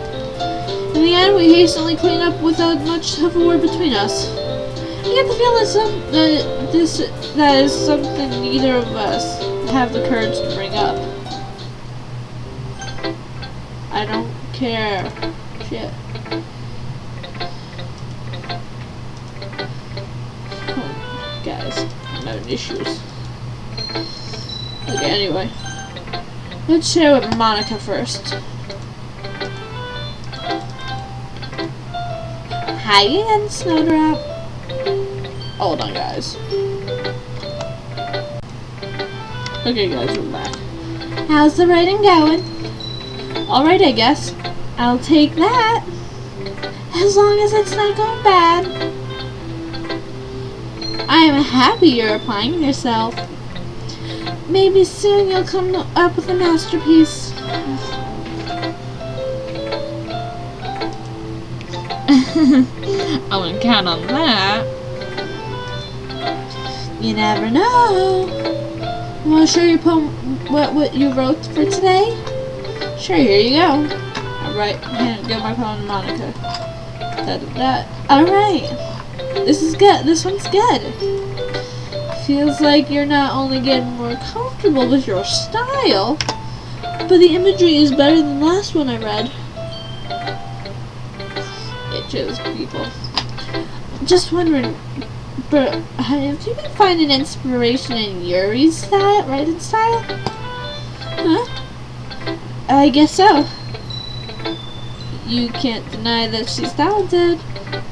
In the end, we hastily clean up without much of a word between us. I get the feeling that is something neither of us have the courage to bring up. I don't care. Shit. Oh, guys, I'm having issues. Okay, anyway. Let's share with Monica first. Hi again, Snowdrop. Hold on, guys. Okay, guys, we're back. How's the writing going? Alright, I guess. I'll take that. As long as it's not going bad. I am happy you're applying yourself. Maybe soon you'll come up with a masterpiece. I wouldn't count on that. You never know. Want to show your poem what you wrote for today? Sure, here you go. Alright, give my poem to Monica. Alright. This is good. This one's good. Feels like you're not only getting more comfortable with your style, but the imagery is better than the last one I read. It chills people. Just wondering, but have you been finding inspiration in Yuri's style, writing style? Huh? I guess so. You can't deny that she's talented.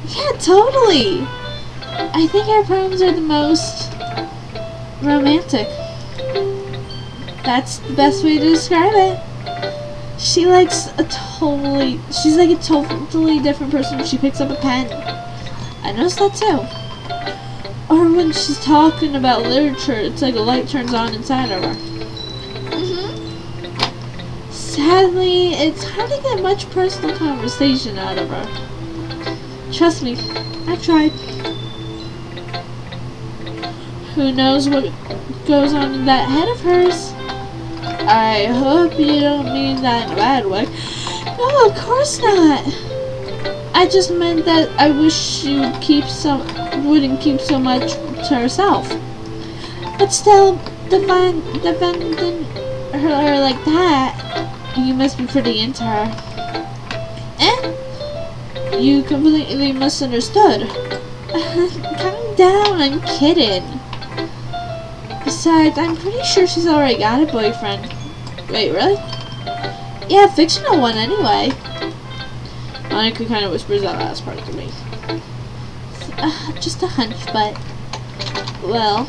Yeah, totally. I think her poems are the most romantic. That's the best way to describe it. She's like a totally different person when she picks up a pen. I noticed that too. Or when she's talking about literature, it's like a light turns on inside of her. Sadly, it's hard to get much personal conversation out of her. Trust me, I tried. Who knows what goes on in that head of hers? I hope you don't mean that in a bad way. No, of course not. I just meant that I wish she wouldn't keep so much to herself. But still, defending her like that, you must be pretty into her. You completely misunderstood. Calm down, I'm kidding. Besides, I'm pretty sure she's already got a boyfriend. Wait, really? Yeah, fictional one anyway. Monica kind of whispers that last part to me. Just a hunch, but... Well,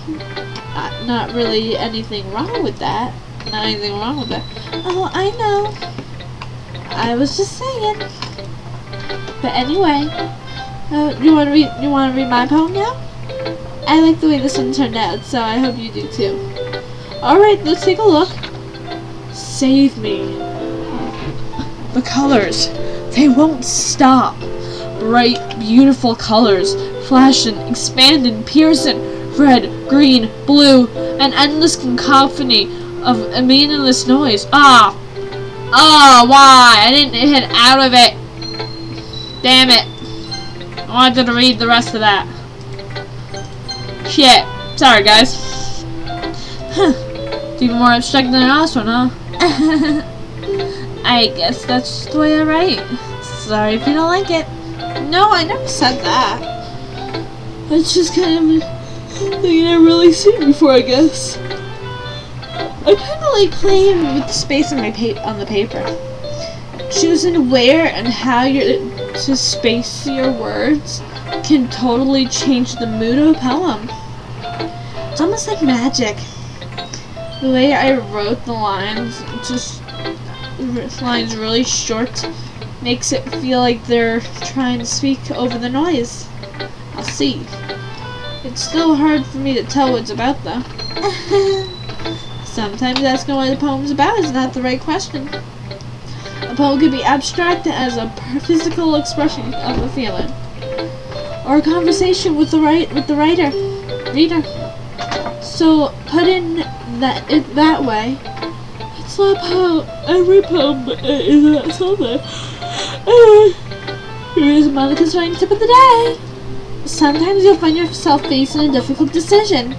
not really anything wrong with that. Not anything wrong with that. Oh, I know. I was just saying. But anyway, you want to read my poem now? I like the way this one turned out, so I hope you do too. Alright, let's take a look. Save me. The colors, they won't stop. Bright, beautiful colors, flashing, expanding, piercing, red, green, blue, an endless cacophony of a meaningless noise. Why? I didn't hit out of it. Damn it. I wanted to read the rest of that. Shit. Sorry, guys. Huh. It's even more abstract than the last one, huh? I guess that's the way I write. Sorry if you don't like it. No, I never said that. It's just kind of thing I really seen before, I guess. I kind of like playing with the space on the paper. Choosing where and how to space your words can totally change the mood of a poem. It's almost like magic. The way I wrote the lines, lines really short, makes it feel like they're trying to speak over the noise. I'll see. It's still hard for me to tell what it's about, though. Sometimes asking what the poem's about is not the right question. A poem could be abstract as a physical expression of a feeling, or a conversation with the writer. Reader. So, put in that way. It's not how every poem is about something. Here's Monica's writing tip of the day. Sometimes you'll find yourself facing a difficult decision.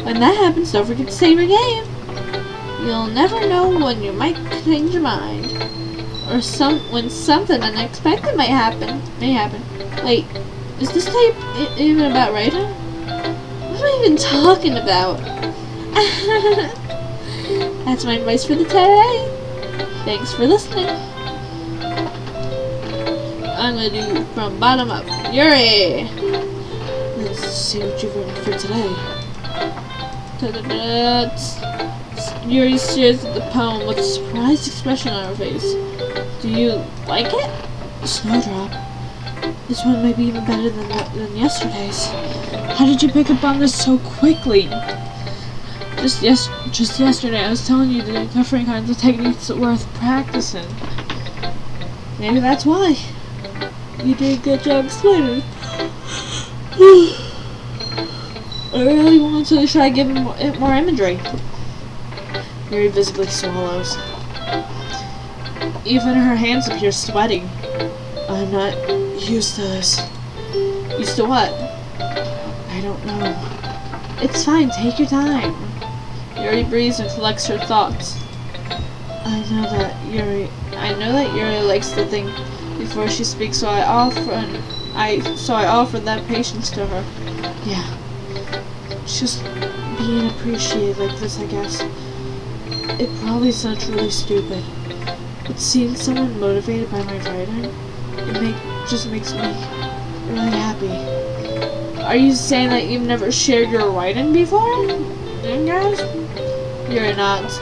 When that happens, don't forget to save your game. You'll never know when you might change your mind. Or when something unexpected may happen. Wait, is this tape even about writing? What am I even talking about? That's my advice for the day. Thanks for listening. I'm gonna do from bottom up. Yuri! Let's see what you've written for today. Yuri stares at the poem with a surprised expression on her face. Do you like it? Snowdrop. This one might be even better than yesterday's. How did you pick up on this so quickly? Just yesterday I was telling you the different kinds of techniques that worth practicing. Maybe that's why. You did a good job explaining. I really want to try giving it more imagery. Yuri visibly swallows. Even her hands appear sweaty. I'm not used to this. Used to what? I don't know. It's fine, take your time. Yuri breathes and collects her thoughts. I know that Yuri likes to think before she speaks, so I offer that patience to her. Yeah. Just being appreciated like this, I guess. It probably sounds really stupid, but seeing someone motivated by my writing, just makes me really happy. Are you saying that you've never shared your writing before? Guys? You're not.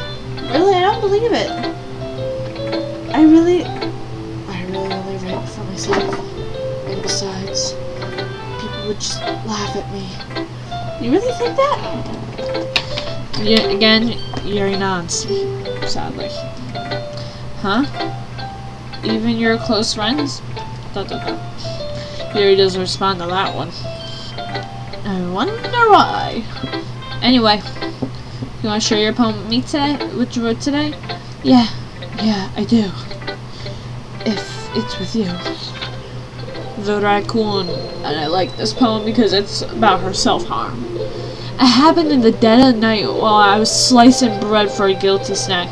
Really, I don't believe it. I really only write for myself. And besides, people would just laugh at me. You really think that? Yeah, again, Yuri nods, sadly. Huh? Even your close friends? Yuri doesn't respond to that one. I wonder why. Anyway, you want to share your poem with me today? What you wrote today? Yeah, I do. If it's with you. The raccoon. And I like this poem because it's about her self-harm. It happened in the dead of night while I was slicing bread for a guilty snack.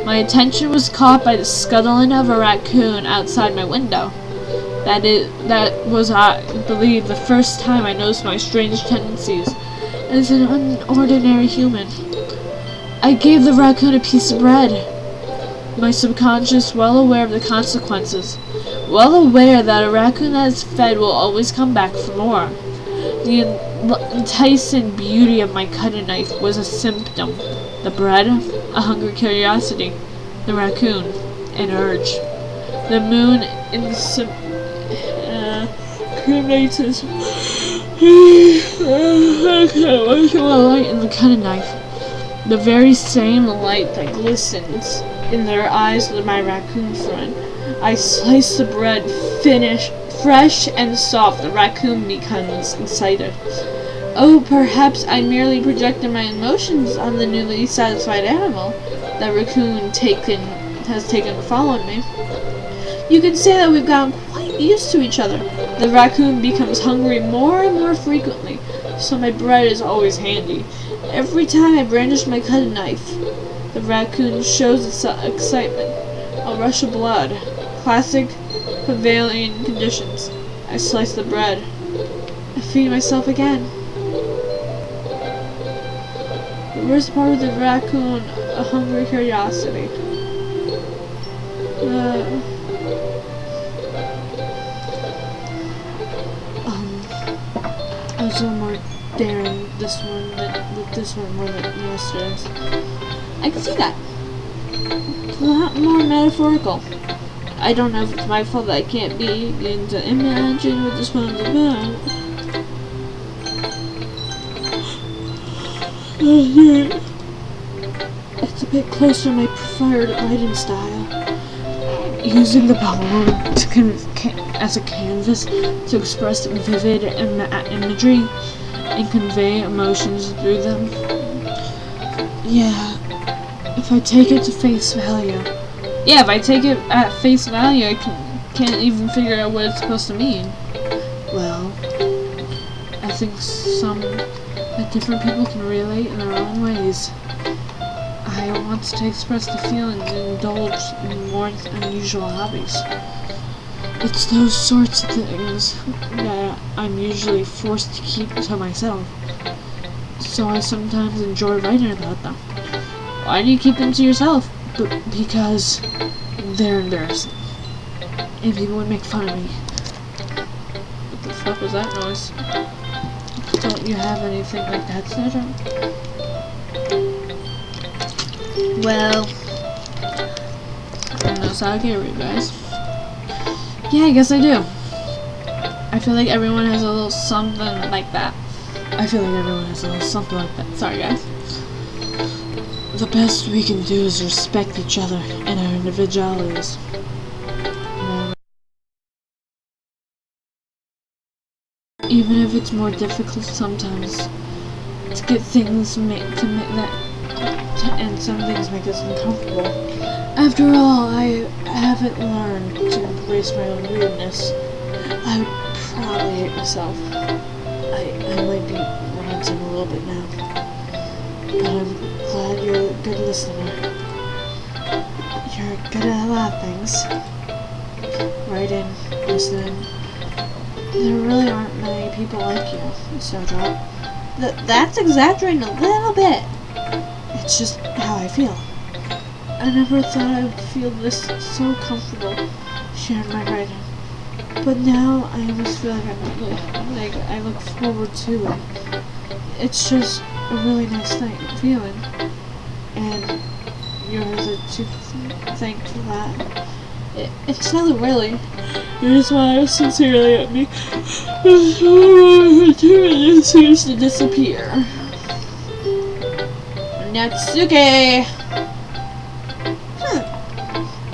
My attention was caught by the scuttling of a raccoon outside my window. That was, I believe, the first time I noticed my strange tendencies as an unordinary human. I gave the raccoon a piece of bread. My subconscious, well aware of the consequences, well aware that a raccoon that is fed will always come back for more. The enticing beauty of my cutting knife was a symptom. The bread, a hungry curiosity. The raccoon, an urge. The moon in the cremates light in the cutting knife. The very same light that glistens in their eyes of my raccoon friend. I slice the bread, fresh and soft. The raccoon becomes excited. Oh, perhaps I merely projected my emotions on the newly satisfied animal that raccoon has taken to following me. You can say that we've gotten quite used to each other. The raccoon becomes hungry more and more frequently, so my bread is always handy. Every time I brandish my cutting knife, the raccoon shows its excitement. A rush of blood. Classic prevailing conditions. I slice the bread. I feed myself again. The worst part of the raccoon, a hungry curiosity. I was a little more daring with this one more than yesterday's. I can see that. It's a lot more metaphorical. I don't know if it's my fault that I can't begin to imagine what this one's about. It's a bit closer to my preferred writing style. Using the poem as a canvas to express vivid imagery, and convey emotions through them. Yeah, if I take it to face value. Yeah, if I take it at face value, I can't even figure out what it's supposed to mean. Well, I think that different people can relate in their own ways. I want to express the feelings and indulge in more unusual hobbies. It's those sorts of things that I'm usually forced to keep to myself. So I sometimes enjoy writing about them. Why do you keep them to yourself? Because they're embarrassing. And people would make fun of me. What the fuck was that noise? Don't you have anything like that, Snowdrop? Well, I don't know, so I can't read, guys. Yeah, I guess I do. I feel like everyone has a little something like that. I feel like everyone has a little something like that. Sorry, guys. The best we can do is respect each other and our individualities. Even if it's more difficult sometimes to get things and some things make us uncomfortable. After all, I haven't learned to embrace my own weirdness. I would probably hate myself. I might be ranting a little bit now, but I'm glad you're a good listener. You're good at a lot of things. Writing, listening. There really aren't many people like you, Snowdrop. that's exaggerating a little bit. It's just how I feel. I never thought I would feel this so comfortable sharing my writing. But now I almost feel like I look forward to it. It's just a really nice feeling. And you're the to thank for that. It's not really. You just want to sincerely at me. It seems to disappear. Natsuke!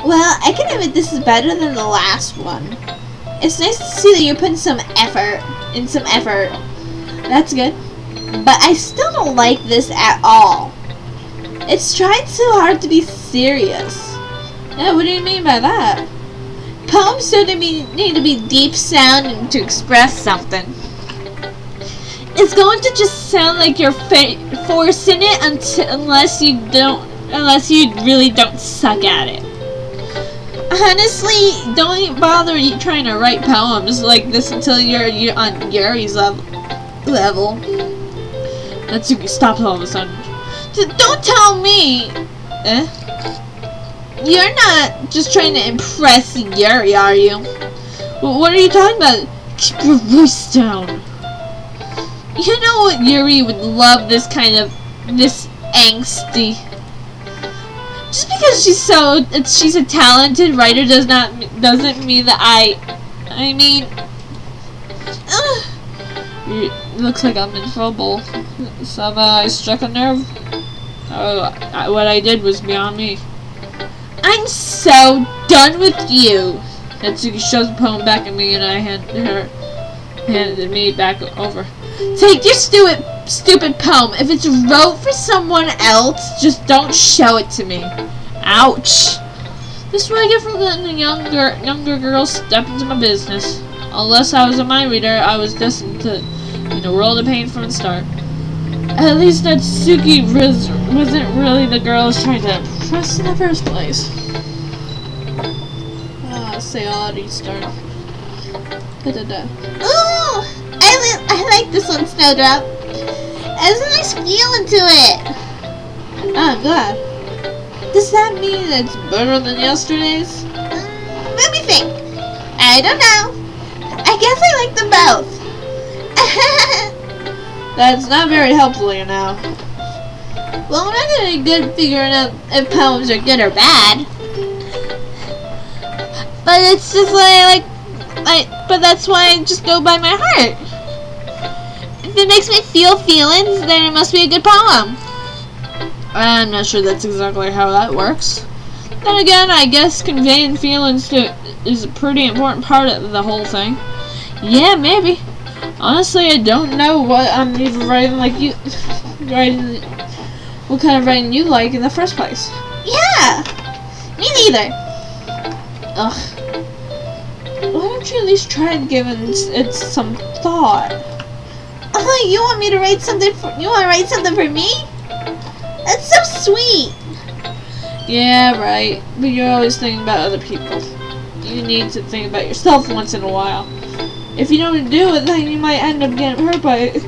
Well, I can admit this is better than the last one. It's nice to see that you're putting some effort. That's good. But I still don't like this at all. It's trying so hard to be serious. Yeah, what do you mean by that? Poems don't need to be deep sounding to express something. It's going to just sound like you're forcing it unless you really don't suck at it. Honestly, don't bother trying to write poems like this until you're on Yuri's level. Natsuki, stop all of a sudden. Don't tell me! You're not just trying to impress Yuri, are you? What are you talking about? Keep your voice down. You know what, Yuri would love this angsty. Just because she's a talented writer doesn't mean that I mean it looks like I'm in trouble. Somehow I struck a nerve. What I did was beyond me. I'm so done with you. Natsuki shoves the poem back at me and I handed me back over. Take your stupid poem. If it's wrote for someone else, just don't show it to me. Ouch. This is what I get for letting a younger girl step into my business. Unless I was a mind reader, I was destined to in a world of pain from the start. At least Natsuki wasn't really the girl I was trying to impress in the first place. Sayori start. Ooh! I like this one, Snowdrop. There's a nice feel into it. I'm glad. Does that mean It's better than yesterday's? let me think. I don't know. I guess I like them both. That's not very helpful, you know. Well, I'm not gonna be good figuring out if poems are good or bad. But it's just but that's why I just go by my heart. If it makes me feel feelings, then it must be a good poem. I'm not sure that's exactly how that works. Then again, I guess conveying feelings is a pretty important part of the whole thing. Yeah, maybe. Honestly, I don't know what I'm even writing like you. Writing. What kind of writing you like in the first place? Yeah! Me neither. Ugh. Why don't you at least try and give it some thought? Oh, you want me to write something you want to write something for me? That's so sweet. Yeah, right. But you're always thinking about other people. You need to think about yourself once in a while. If you don't do it, then you might end up getting hurt by it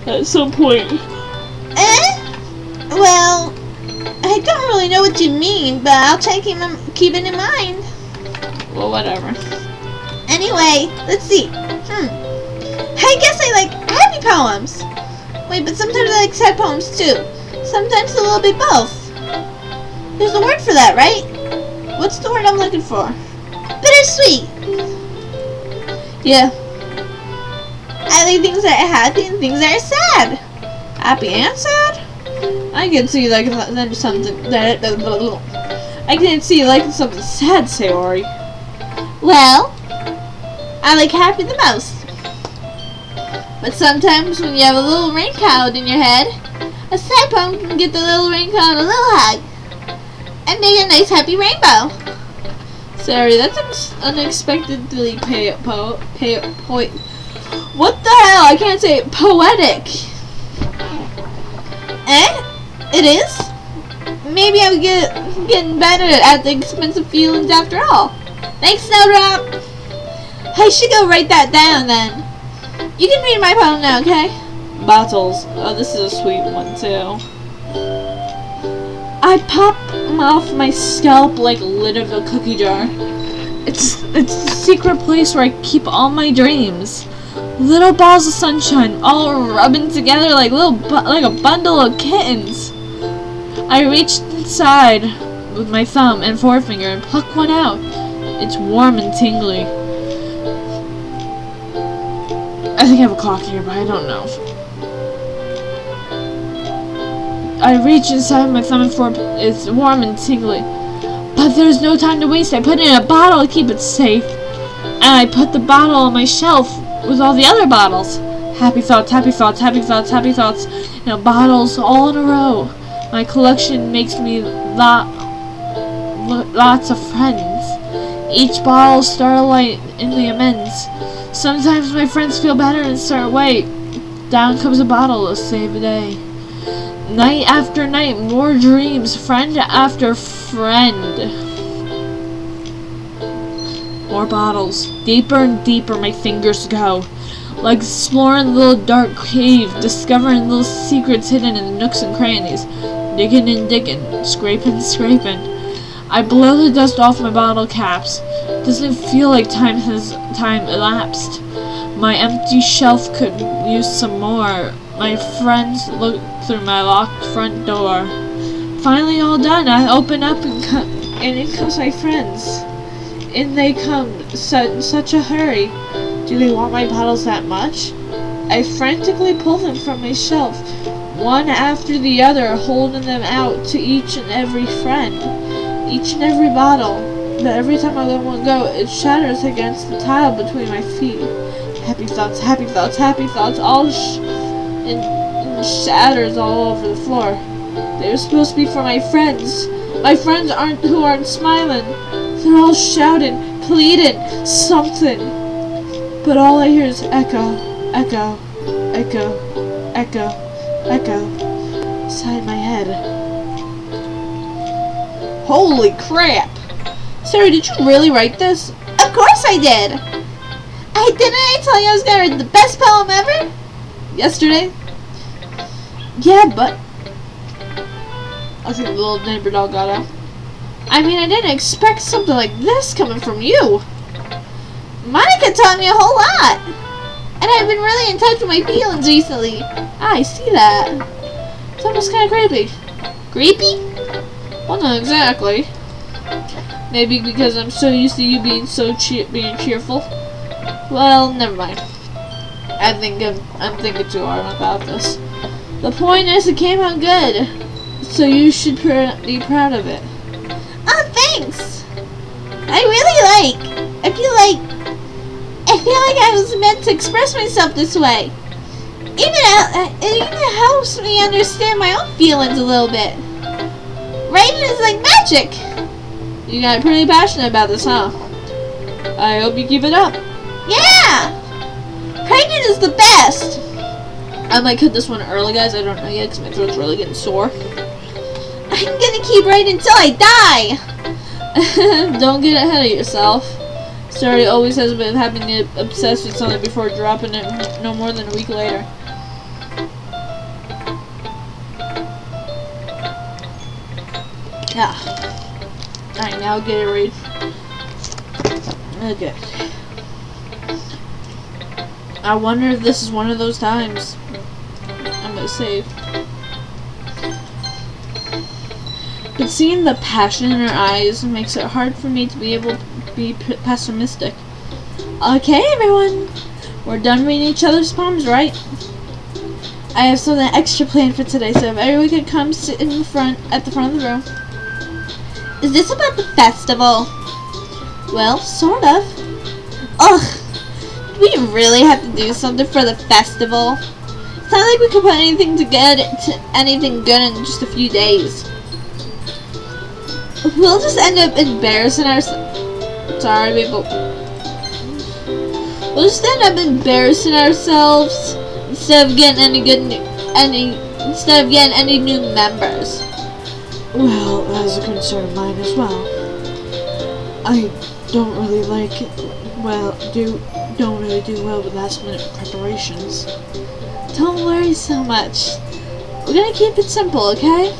at some point. Well, I don't really know what you mean, but I'll try to keep it in mind. Well, whatever. Anyway, let's see. I guess I like happy poems. Wait, but sometimes I like sad poems too. Sometimes a little bit both. There's a word for that, right? What's the word I'm looking for? Bittersweet. Yeah. I like things that are happy and things that are sad. Happy and sad? I can see like something that I can see you liking something sad, Sayori. Well, I like happy the most. But sometimes when you have a little rain cloud in your head, a sad poem can get the little rain cloud a little hug and make a nice happy rainbow. Sorry, that's unexpectedly what the hell? I can't say it. Poetic. It is? Maybe I'm getting better at the expense of feelings after all. Thanks, Snowdrop. I should go write that down then. You can read my poem now, okay? Bottles. Oh, this is a sweet one too. I pop them off my scalp like a lid of a cookie jar. It's the secret place where I keep all my dreams. Little balls of sunshine, all rubbing together like like a bundle of kittens. I reached inside with my thumb and forefinger and pluck one out. It's warm and tingly. I think I have a clock here, but I don't know. I reach inside my thumb and forefinger. It's warm and tingly. But there's no time to waste. I put it in a bottle to keep it safe. And I put the bottle on my shelf with all the other bottles. Happy thoughts, happy thoughts, happy thoughts, happy thoughts. You know, bottles all in a row. My collection makes me lots of friends. Each bottle starlight in the amends. Sometimes my friends feel better and start away. Down comes a bottle to save the day. Night after night, more dreams, friend after friend. More bottles. Deeper and deeper my fingers go. Like exploring a little dark cave, discovering little secrets hidden in the nooks and crannies. Digging and digging, scraping and scraping. I blow the dust off my bottle caps. Doesn't feel like time elapsed. My empty shelf could use some more. My friends look through my locked front door. Finally all done, I open up and in comes my friends. In they come, in such a hurry. Do they want my bottles that much? I frantically pull them from my shelf, one after the other, holding them out to each and every friend, each and every bottle. But every time I let one go, it shatters against the tile between my feet. Happy thoughts, happy thoughts, happy thoughts, all and shatters all over the floor. They were supposed to be for my friends. My friends who aren't smiling. They're all shouting, pleading, something. But all I hear is echo, echo, echo, echo, echo, inside my head. Holy crap! Sarah, did you really write this? Of course I did! Didn't I tell you I was gonna write the best poem ever? Yesterday? Yeah, but... I think the little neighbor dog got out. I mean, I didn't expect something like this coming from you. Monica taught me a whole lot. And I've been really in touch with my feelings recently. I see that. It's almost kind of creepy. Creepy? Well, not exactly. Maybe because I'm so used to you being being cheerful. Well, never mind. I'm thinking too hard about this. The point is, it came out good. So you should be proud of it. Oh, thanks! I feel like I feel like I was meant to express myself this way. It even helps me understand my own feelings a little bit. Writing is like magic. You got pretty passionate about this, huh? I hope you keep it up. Yeah! Writing is the best. I might cut this one early, guys. I don't know yet because my throat's really getting sore. I'm gonna keep writing until I die. Don't get ahead of yourself. Story always has a bit of having to get obsessed with something before dropping it no more than a week later. Yeah. Alright, now get it read. Okay. I wonder if this is one of those times. I'm gonna save. But seeing the passion in her eyes makes it hard for me to be able to be pessimistic. Okay, everyone. We're done reading each other's poems, right? I have something extra planned for today, so if everyone could come sit in the front, at the front of the room. Is this about the festival? Well, sort of. Ugh. Do we really have to do something for the festival? It's not like we could put anything good in just a few days. We'll just end up embarrassing ourselves. Sorry, people. We'll just end up embarrassing ourselves instead of getting any new members. Well, that's a concern of mine as well. I don't really do well with last minute preparations. Don't worry so much. We're gonna keep it simple, okay?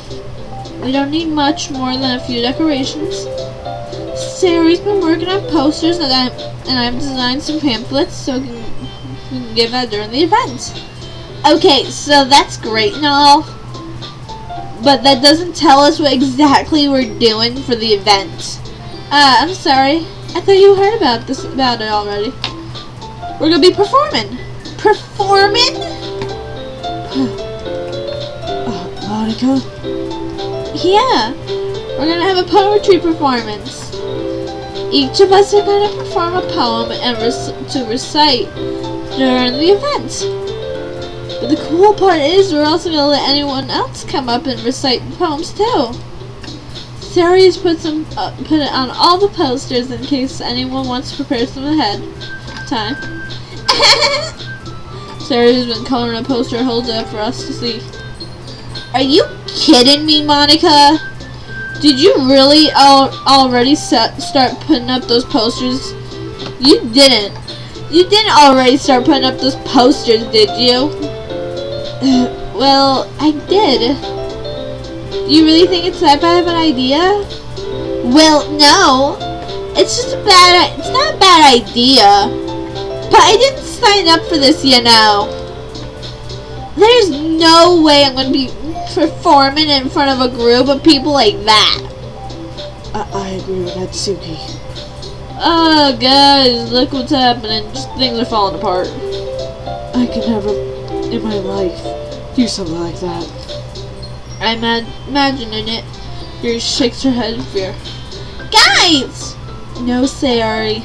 We don't need much more than a few decorations. Sari's been working on posters and I've designed some pamphlets so we can give that during the event. Okay, so that's great and all, but that doesn't tell us what exactly we're doing for the event. I'm sorry. I thought you heard about it already. We're gonna be performing. Performing? Monica? Yeah. We're gonna have a poetry performance. Each of us are gonna perform a poem and to recite during the event. But the cool part is we're also gonna let anyone else come up and recite poems too. Sari's put it on all the posters in case anyone wants to prepare some ahead time. Sari's been coloring a poster holds up for us to see. Are you kidding me, Monica? Did you really already start putting up those posters? You didn't. You didn't already start putting up those posters, did you? Well, I did. Do you really think it's that bad of an idea? Well, no. It's not a bad idea. But I didn't sign up for this, you know. There's no way I'm going to be performing in front of a group of people like that. I agree with Natsuki. Oh, guys, look what's happening. Just things are falling apart. I could never, in my life, do something like that. I'm imagining it. Yuri shakes her head in fear. Guys! No, Sayori.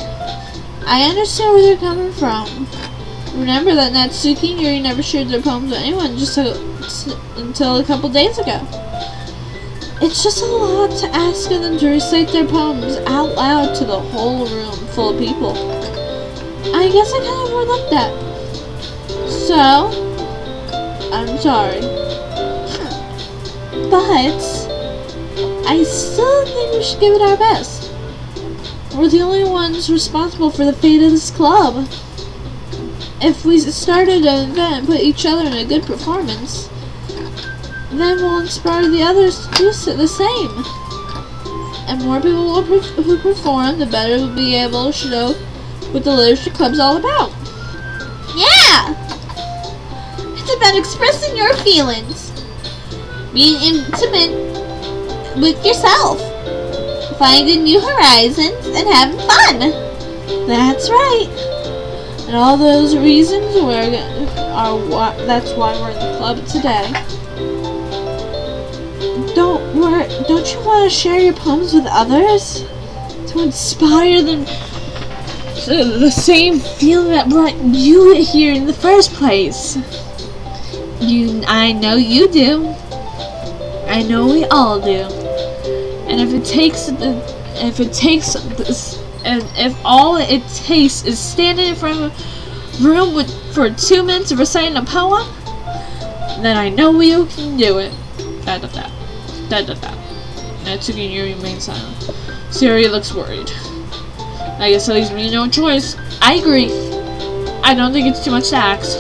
I understand where they're coming from. Remember that Natsuki and Yuri never shared their poems with anyone until a couple days ago. It's just a lot to ask of them to recite their poems out loud to the whole room full of people. I guess I kind of overlooked that. So, I'm sorry. But I still think we should give it our best. We're the only ones responsible for the fate of this club. If we started an event and put each other in a good performance, then we'll inspire the others to do the same. And more people who perform, the better we'll be able to show what the literature club's all about. Yeah! It's about expressing your feelings. Being intimate with yourself. Finding new horizons and having fun. That's right. And all those reasons that's why we're in the club today. Don't you want to share your poems with others? To inspire them? the same feeling that brought you here in the first place. I know you do. I know we all do. And if all it takes is standing in front of a room for 2 minutes of reciting a poem, then I know you can do it. Natsuki and Yuri remain silent. Sayori looks worried. I guess that leaves me no choice. I agree. I don't think it's too much to ask.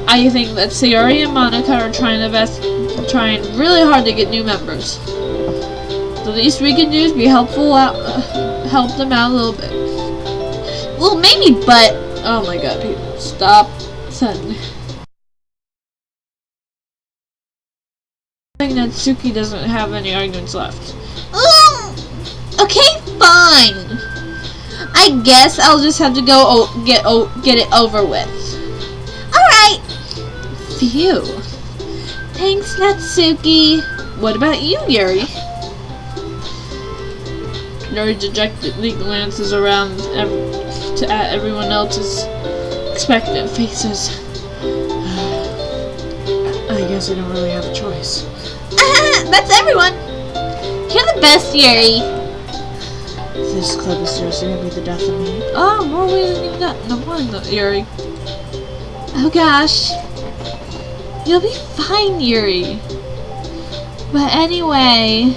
I think that Sayori and Monica are trying really hard to get new members. The least we can do is be help them out a little bit. Well, maybe, but... Oh my god, people. Stop suddenly. I think Natsuki doesn't have any arguments left. Okay, fine. I guess I'll just have to go get it over with. Alright. Phew. Thanks, Natsuki. What about you, Yuri? Yuri dejectedly glances around at everyone else's expectant faces. I guess I don't really have a choice. That's everyone. You're the best, Yuri. This club is seriously gonna be the death of me. Oh, more ways than you got. No point, Yuri. Oh gosh. You'll be fine, Yuri. But anyway,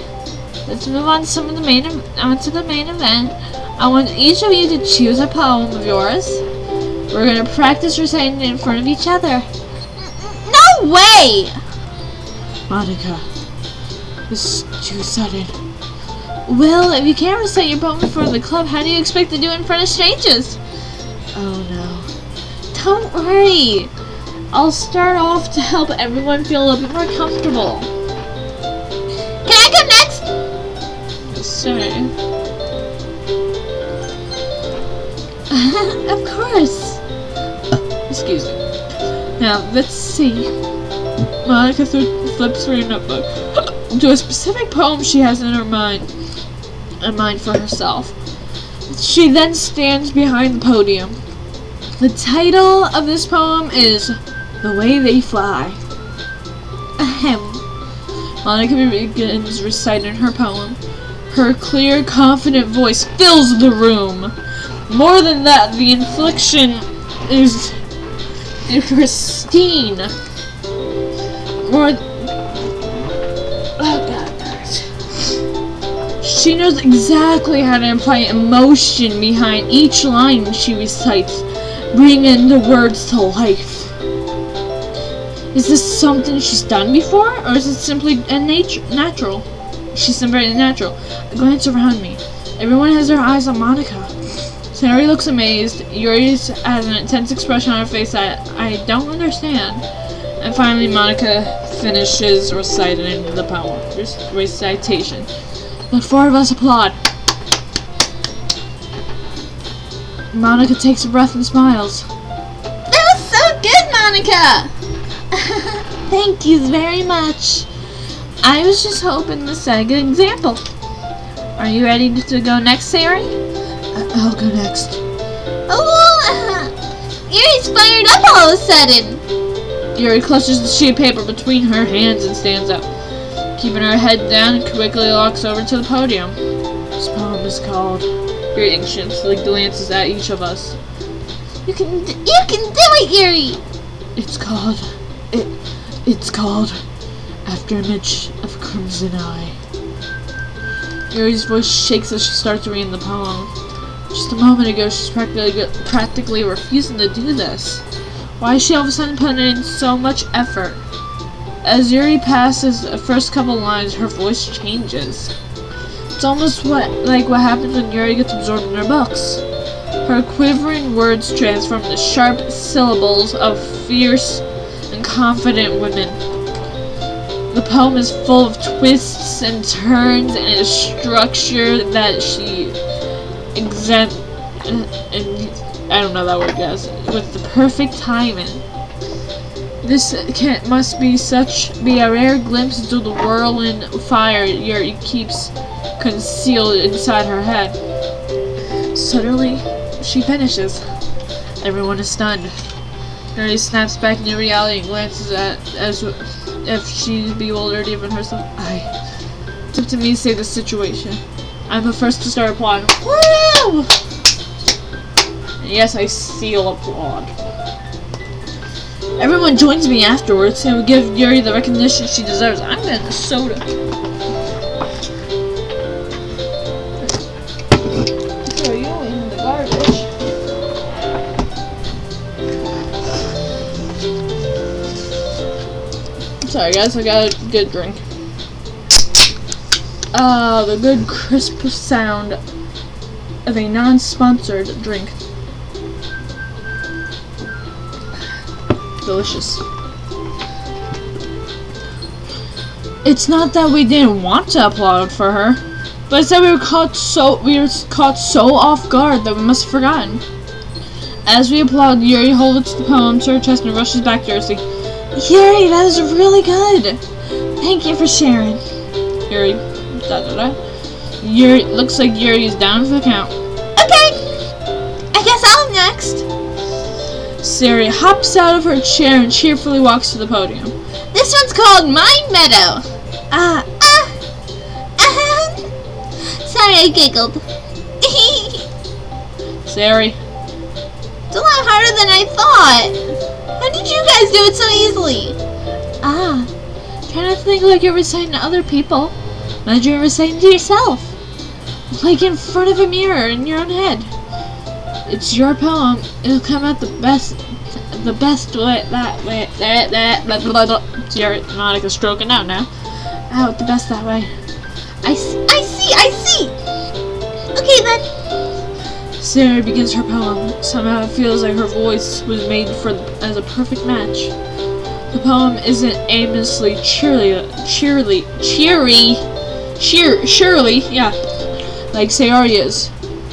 let's move on to the main event. I want each of you to choose a poem of yours. We're gonna practice reciting it in front of each other. No way! Monica, this is too sudden. Well, if you can't recite your poem in front of the club, how do you expect to do it in front of strangers? Oh no. Don't worry. I'll start off to help everyone feel a little bit more comfortable. Can I go next? Yes, sir. Of course. Excuse me. Now, let's see. Monica flips through her notebook to a specific poem she has in her mind. A mind for herself. She then stands behind the podium. The title of this poem is The Way They Fly. Ahem. Monica begins reciting her poem. Her clear, confident voice fills the room. More than that, the inflection is pristine. She knows exactly how to imply emotion behind each line she recites, bringing the words to life. Is this something she's done before, or is it simply natural? She's simply natural. I glance around me. Everyone has their eyes on Monica. Sayori looks amazed. Yuri has an intense expression on her face that I don't understand. And finally, Monica finishes reciting the poem. Recitation. The four of us applaud. Monica takes a breath and smiles. That was so good, Monica! Thank you very much. I was just hoping to set a good example. Are you ready to go next, Sayori? I'll go next. Yuri's fired up all of a sudden. Yuri clutches the sheet of paper between her hands and stands up. Keeping her head down, and quickly walks over to the podium. This poem is called... Yuri anxiously glances at each of us. You can do it, Yuri. It's called After Image of Crimson Eye. Yuri's voice shakes as she starts reading the poem. Just a moment ago, she's practically refusing to do this. Why is she all of a sudden putting in so much effort? As Yuri passes the first couple lines, her voice changes. It's almost like what happens when Yuri gets absorbed in her books. Her quivering words transform to sharp syllables of fierce and confident women. The poem is full of twists and turns and a structure that she I don't know that word, guys. With the perfect timing. This must be a rare glimpse into the whirling fire Yuri keeps concealed inside her head. Suddenly, she finishes. Everyone is stunned. Yuri snaps back into reality and glances as if she's bewildered even herself. It's up to me to save the situation. I'm the first to start applauding. Woo! And yes, I still applaud. Everyone joins me afterwards and we give Yuri the recognition she deserves. I'm getting a soda. Throw you in the garbage. Sorry guys, I got a good drink. The good crisp sound of a non-sponsored drink. Delicious. It's not that we didn't want to applaud for her, but it's that we were caught so off guard that we must have forgotten. As we applaud, Yuri holds the poem to her chest and rushes back to her saying, "Yuri, that is really good. Thank you for sharing." Yuri, Yuri looks like Yuri is down for the count. Okay, I guess I'm next. Sari hops out of her chair and cheerfully walks to the podium. This one's called Mind Meadow. Sorry, I giggled. Sari. It's a lot harder than I thought. How did you guys do it so easily? Try not to think like you're reciting to other people. Imagine you're reciting to yourself. Like in front of a mirror in your own head. It's your poem. It'll come out the best way, that way, blah, blah, blah. You're not like a stroking out now. Out the best that way. I see. Okay then. Sari begins her poem. Somehow it feels like her voice was made as a perfect match. The poem isn't aimlessly cheery, yeah, like Sayori is.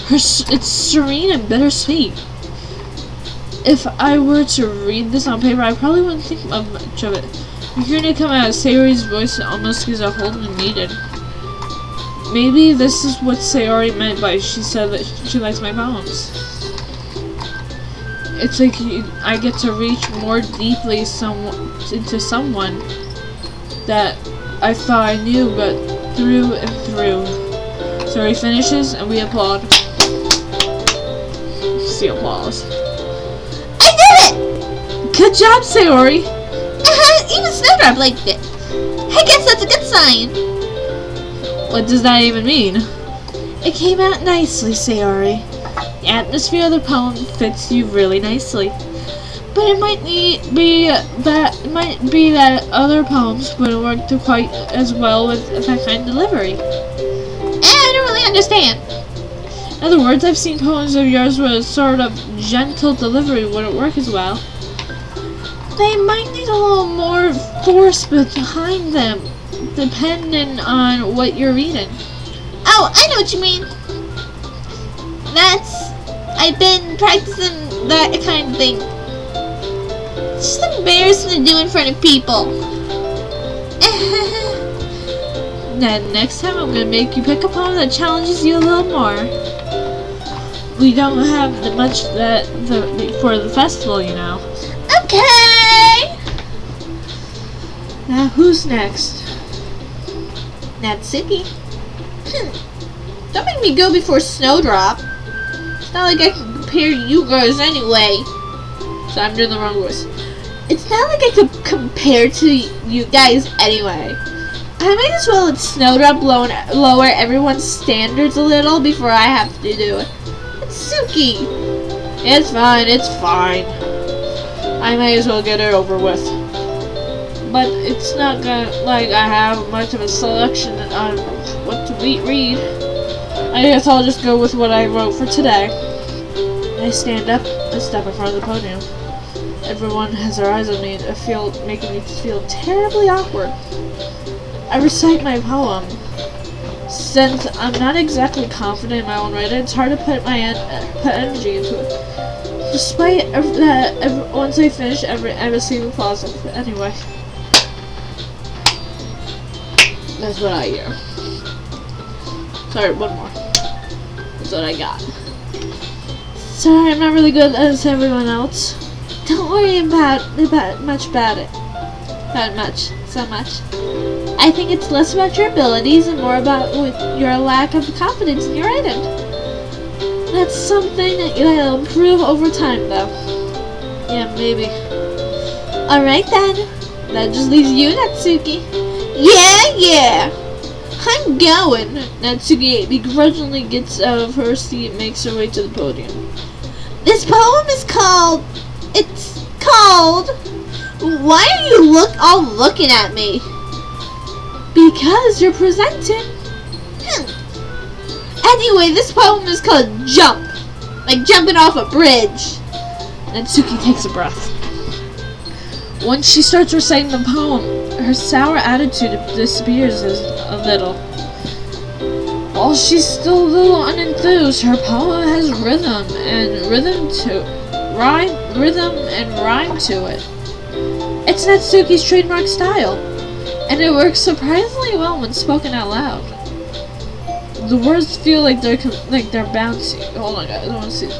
It's serene and bittersweet. If I were to read this on paper, I probably wouldn't think of much of it. Hearing it come out of Sayori's voice, it almost gives a hold and needed. Maybe this is what Sayori meant by she said that she likes my poems. It's like I get to reach more deeply into someone that I thought I knew, but through and through. Sayori finishes and we applaud. See applause. I did it! Good job, Sayori! Even Snowdrop liked it. I guess that's a good sign. What does that even mean? It came out nicely, Sayori. The atmosphere of the poem fits you really nicely. But it might be that other poems wouldn't work quite as well with that kind of delivery. I don't really understand. In other words, I've seen poems of yours where a sort of gentle delivery wouldn't work as well. They might need a little more force behind them, depending on what you're reading. Oh, I know what you mean. I've been practicing that kind of thing. It's just embarrassing to do in front of people. Then next time I'm gonna make you pick a poem that challenges you a little more. We don't have much for the festival, you know. Okay. Now who's next? Natsuki. Don't make me go before Snowdrop. It's not like I can compare to you girls anyway. So I'm doing the wrong voice. It's not like I could compare to you guys anyway. I might as well let Snowdrop lower everyone's standards a little before I have to do it. It's Suki. It's fine. I may as well get it over with. But it's not gonna, like, I have much of a selection on what to read. I guess I'll just go with what I wrote for today. I stand up and step in front of the podium. Everyone has their eyes on me, making me feel terribly awkward. I recite my poem. Since I'm not exactly confident in my own writing, it's hard to put energy into it. Despite that, once I finish, I receive applause anyway. That's what I hear. Sorry, one more. That's what I got. Sorry, I'm not really good as everyone else. Don't worry much about it. So much. I think it's less about your abilities and more about your lack of confidence in your item. That's something that you'll improve over time, though. Yeah, maybe. Alright then. That just leaves you, Natsuki. Yeah. I'm going. Natsuki begrudgingly gets out of her seat and makes her way to the podium. This poem is called... It's called... Why are you all looking at me? Because you're presenting. Anyway, this poem is called Jump. Like jumping off a bridge. Natsuki takes a breath. Once she starts reciting the poem, her sour attitude disappears a little. While she's still a little unenthused, her poem has rhythm and rhyme to it. It's Natsuki's trademark style, and it works surprisingly well when spoken out loud. The words feel like they're bouncy. Hold on, guys, I want to see.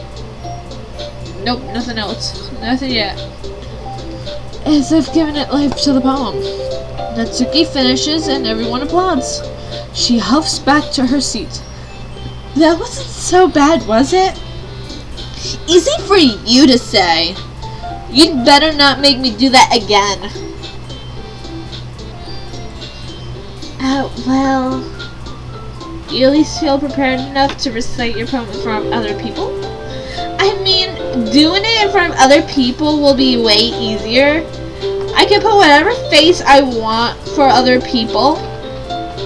Nope, nothing else. Nothing yet. As if giving it life to the poem. Natsuki finishes and everyone applauds. She huffs back to her seat. That wasn't so bad, was it? Easy for you to say. You'd better not make me do that again. Well, you at least feel prepared enough to recite your poem in front of other people? I mean, doing it in front of other people will be way easier. I can put whatever face I want for other people.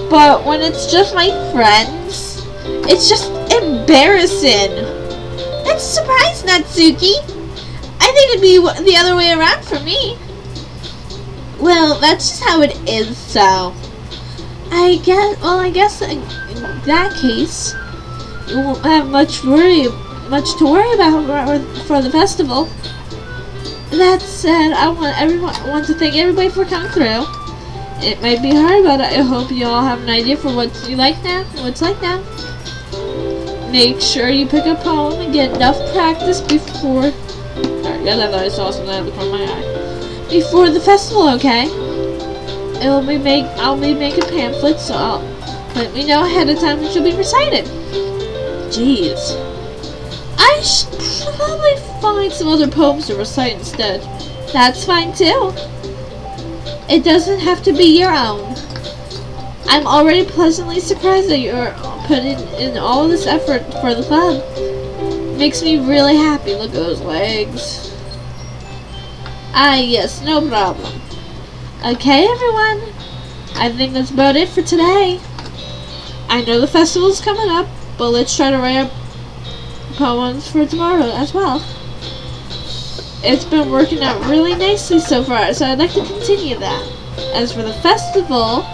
But when it's just my friends, it's just embarrassing. That's a surprise, Natsuki. I think it'd be the other way around for me. Well, that's just how it is, so... I guess in that case, you won't have much to worry about for the festival. That said, I want to thank everybody for coming through. It might be hard, but I hope you all have an idea for what it's like now. Make sure you pick a poem and get enough practice before... I thought I saw something out of the corner of my eye. Before the festival, okay? I'll be making pamphlets, so let me know ahead of time when she'll be recited. Jeez. I should probably find some other poems to recite instead. That's fine too. It doesn't have to be your own. I'm already pleasantly surprised that you're putting in all this effort for the club. Makes me really happy. Look at those legs. Ah yes, no problem. Okay everyone, I think that's about it for today. I know the festival's coming up, but let's try to write up poems for tomorrow as well. It's been working out really nicely so far, so I'd like to continue that. As for the festival,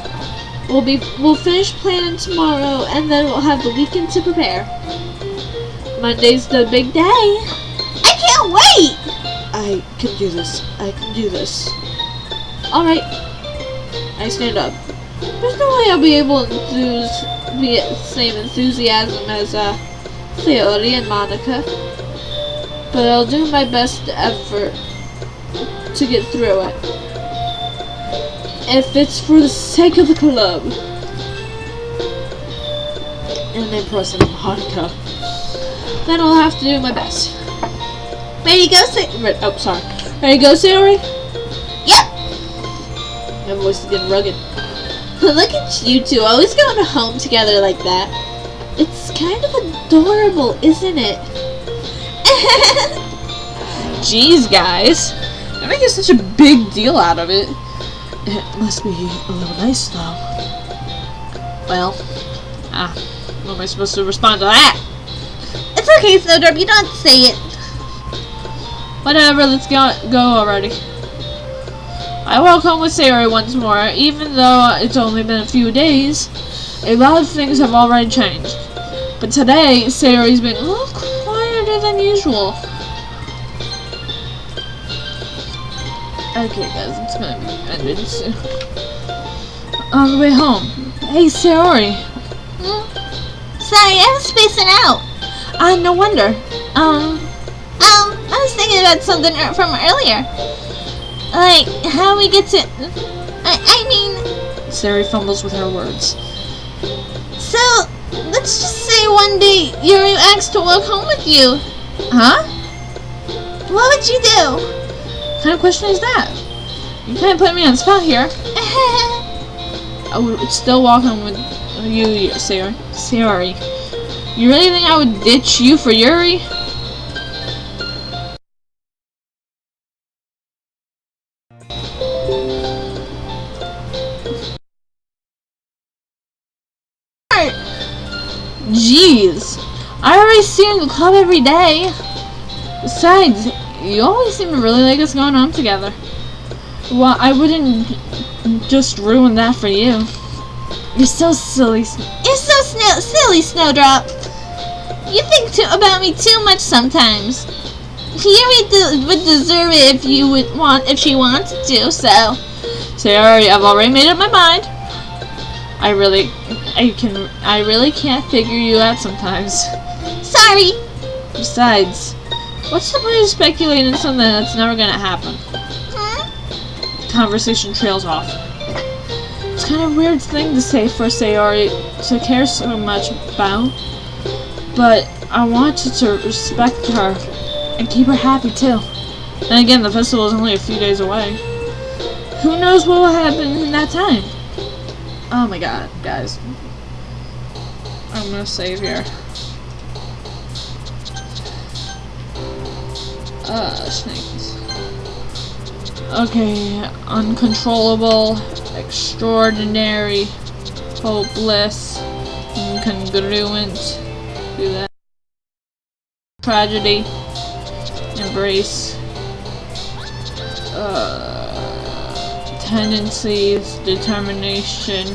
we'll finish planning tomorrow, and then we'll have the weekend to prepare. Monday's the big day. I can't wait! I can do this. Alright. I stand up. There's no way I'll be able to be at the same enthusiasm as Theory and Monica. But I'll do my best effort to get through it. If it's for the sake of the club. And I'm pressing Monica. Then I'll have to do my best. Ready to go, sorry. Ready to go, Theory? Yep. My voice is getting rugged. Look at you two, always going home together like that. It's kind of adorable, isn't it? Jeez, guys. You're making such a big deal out of it. It must be a little nice, though. Well, what am I supposed to respond to that? It's okay, Snowdrop, you don't say it. Whatever, let's go already. I walk home with Sayori once more, even though it's only been a few days. A lot of things have already changed. But today, Sayori's been a little quieter than usual. Okay guys, it's gonna be ended soon. On the way home. Hey Sayori! Sorry, I was spacing out. No wonder. I was thinking about something from earlier. Like, how we get to... I mean... Sayori fumbles with her words. So, let's just say one day Yuri asks to walk home with you. Huh? What would you do? What kind of question is that? You can't put me on the spot here. I would still walk home with you, Sayori. Sayori. You really think I would ditch you for Yuri? Jeez. I already see you in the club every day. Besides, you always seem to really like us going home together. Well, I wouldn't just ruin that for you. You're so silly. You're so silly, Snowdrop. You think about me too much sometimes. Yuri would deserve it if she wanted to, so... Sayori, I've already made up my mind. I really can't figure you out sometimes. Sorry. Besides, what's the point of speculating something that's never gonna happen? The conversation trails off. It's kind of a weird thing to say for Sayori to care so much about, but I wanted to respect her and keep her happy too. Then again, the festival is only a few days away. Who knows what will happen in that time? Oh my god, guys. I'm gonna save here. Snakes. Okay, uncontrollable, extraordinary, hopeless, incongruent. Do that. Tragedy. Embrace. Tendencies, determination,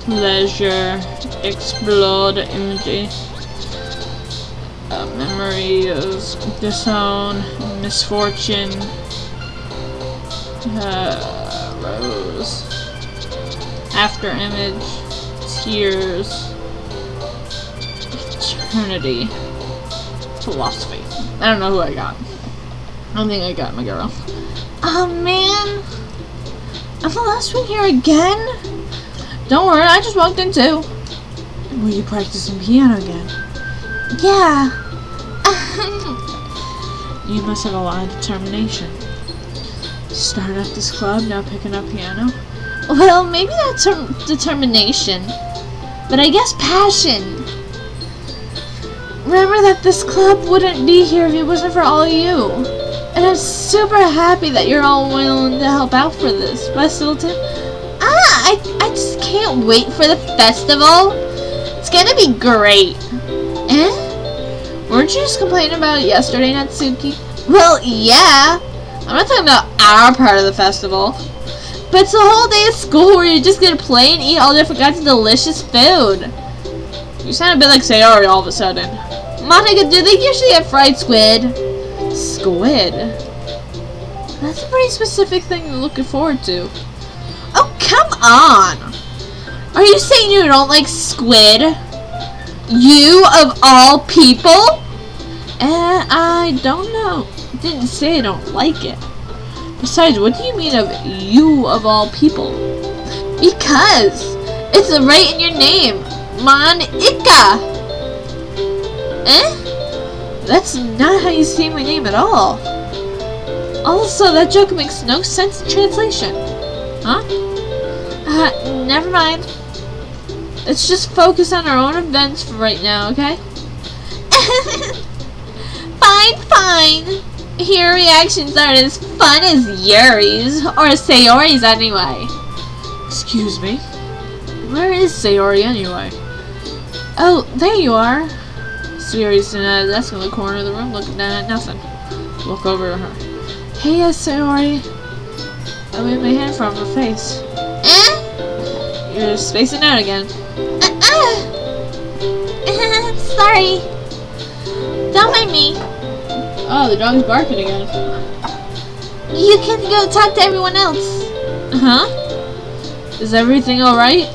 pleasure, explode, imagery, memories, disown, misfortune, rose, after image, tears, eternity, philosophy. I don't know who I got. I don't think I got my girl. Oh man. I'm the last one here again? Don't worry, I just walked in too. Were you practicing piano again? Yeah. You must have a lot of determination. Started at this club, now picking up piano? Well, maybe that's determination. But I guess passion. Remember that this club wouldn't be here if it wasn't for all of you. And I'm super happy that you're all willing to help out for this festival too. I just can't wait for the festival. It's gonna be great. Weren't you just complaining about it yesterday, Natsuki? Well, yeah. I'm not talking about our part of the festival. But it's a whole day of school where you're just gonna play and eat all different kinds of delicious food. You sound a bit like Sayori all of a sudden. Monica, do they usually have fried squid? Squid? That's a pretty specific thing you're looking forward to. Oh, come on! Are you saying you don't like squid? You, of all people? I don't know. Didn't say I don't like it. Besides, what do you mean of you of all people? Because it's right in your name. Monica. That's not how you say my name at all. Also, that joke makes no sense in translation. Huh? Never mind. Let's just focus on our own events for right now, okay? Fine. Your reactions aren't as fun as Yuri's, or Sayori's anyway. Excuse me? Where is Sayori anyway? Oh, there you are. Sayori's in a desk in the corner of the room looking down at nothing. Look over at her. Hey, Sayori. I waved my hand from her face. You're spacing out again. Sorry. Don't mind me. Oh, the dog's barking again. You can go talk to everyone else. Huh? Is everything alright?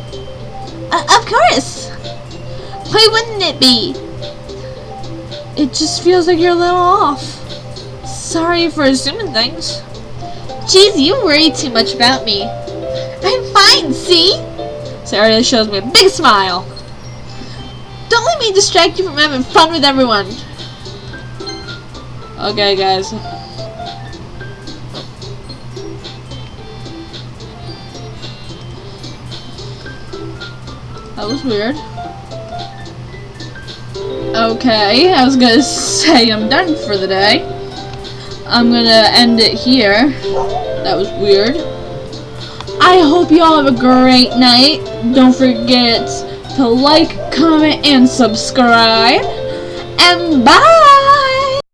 Of course. Why wouldn't it be? It just feels like you're a little off. Sorry for assuming things. Jeez, you worry too much about me. I'm fine, see? Sarah shows me a big smile. Don't let me distract you from having fun with everyone. Okay, guys. That was weird. Okay, I was gonna say I'm done for the day. I'm gonna end it here. That was weird. I hope you all have a great night. Don't forget to like, comment, and subscribe. And bye!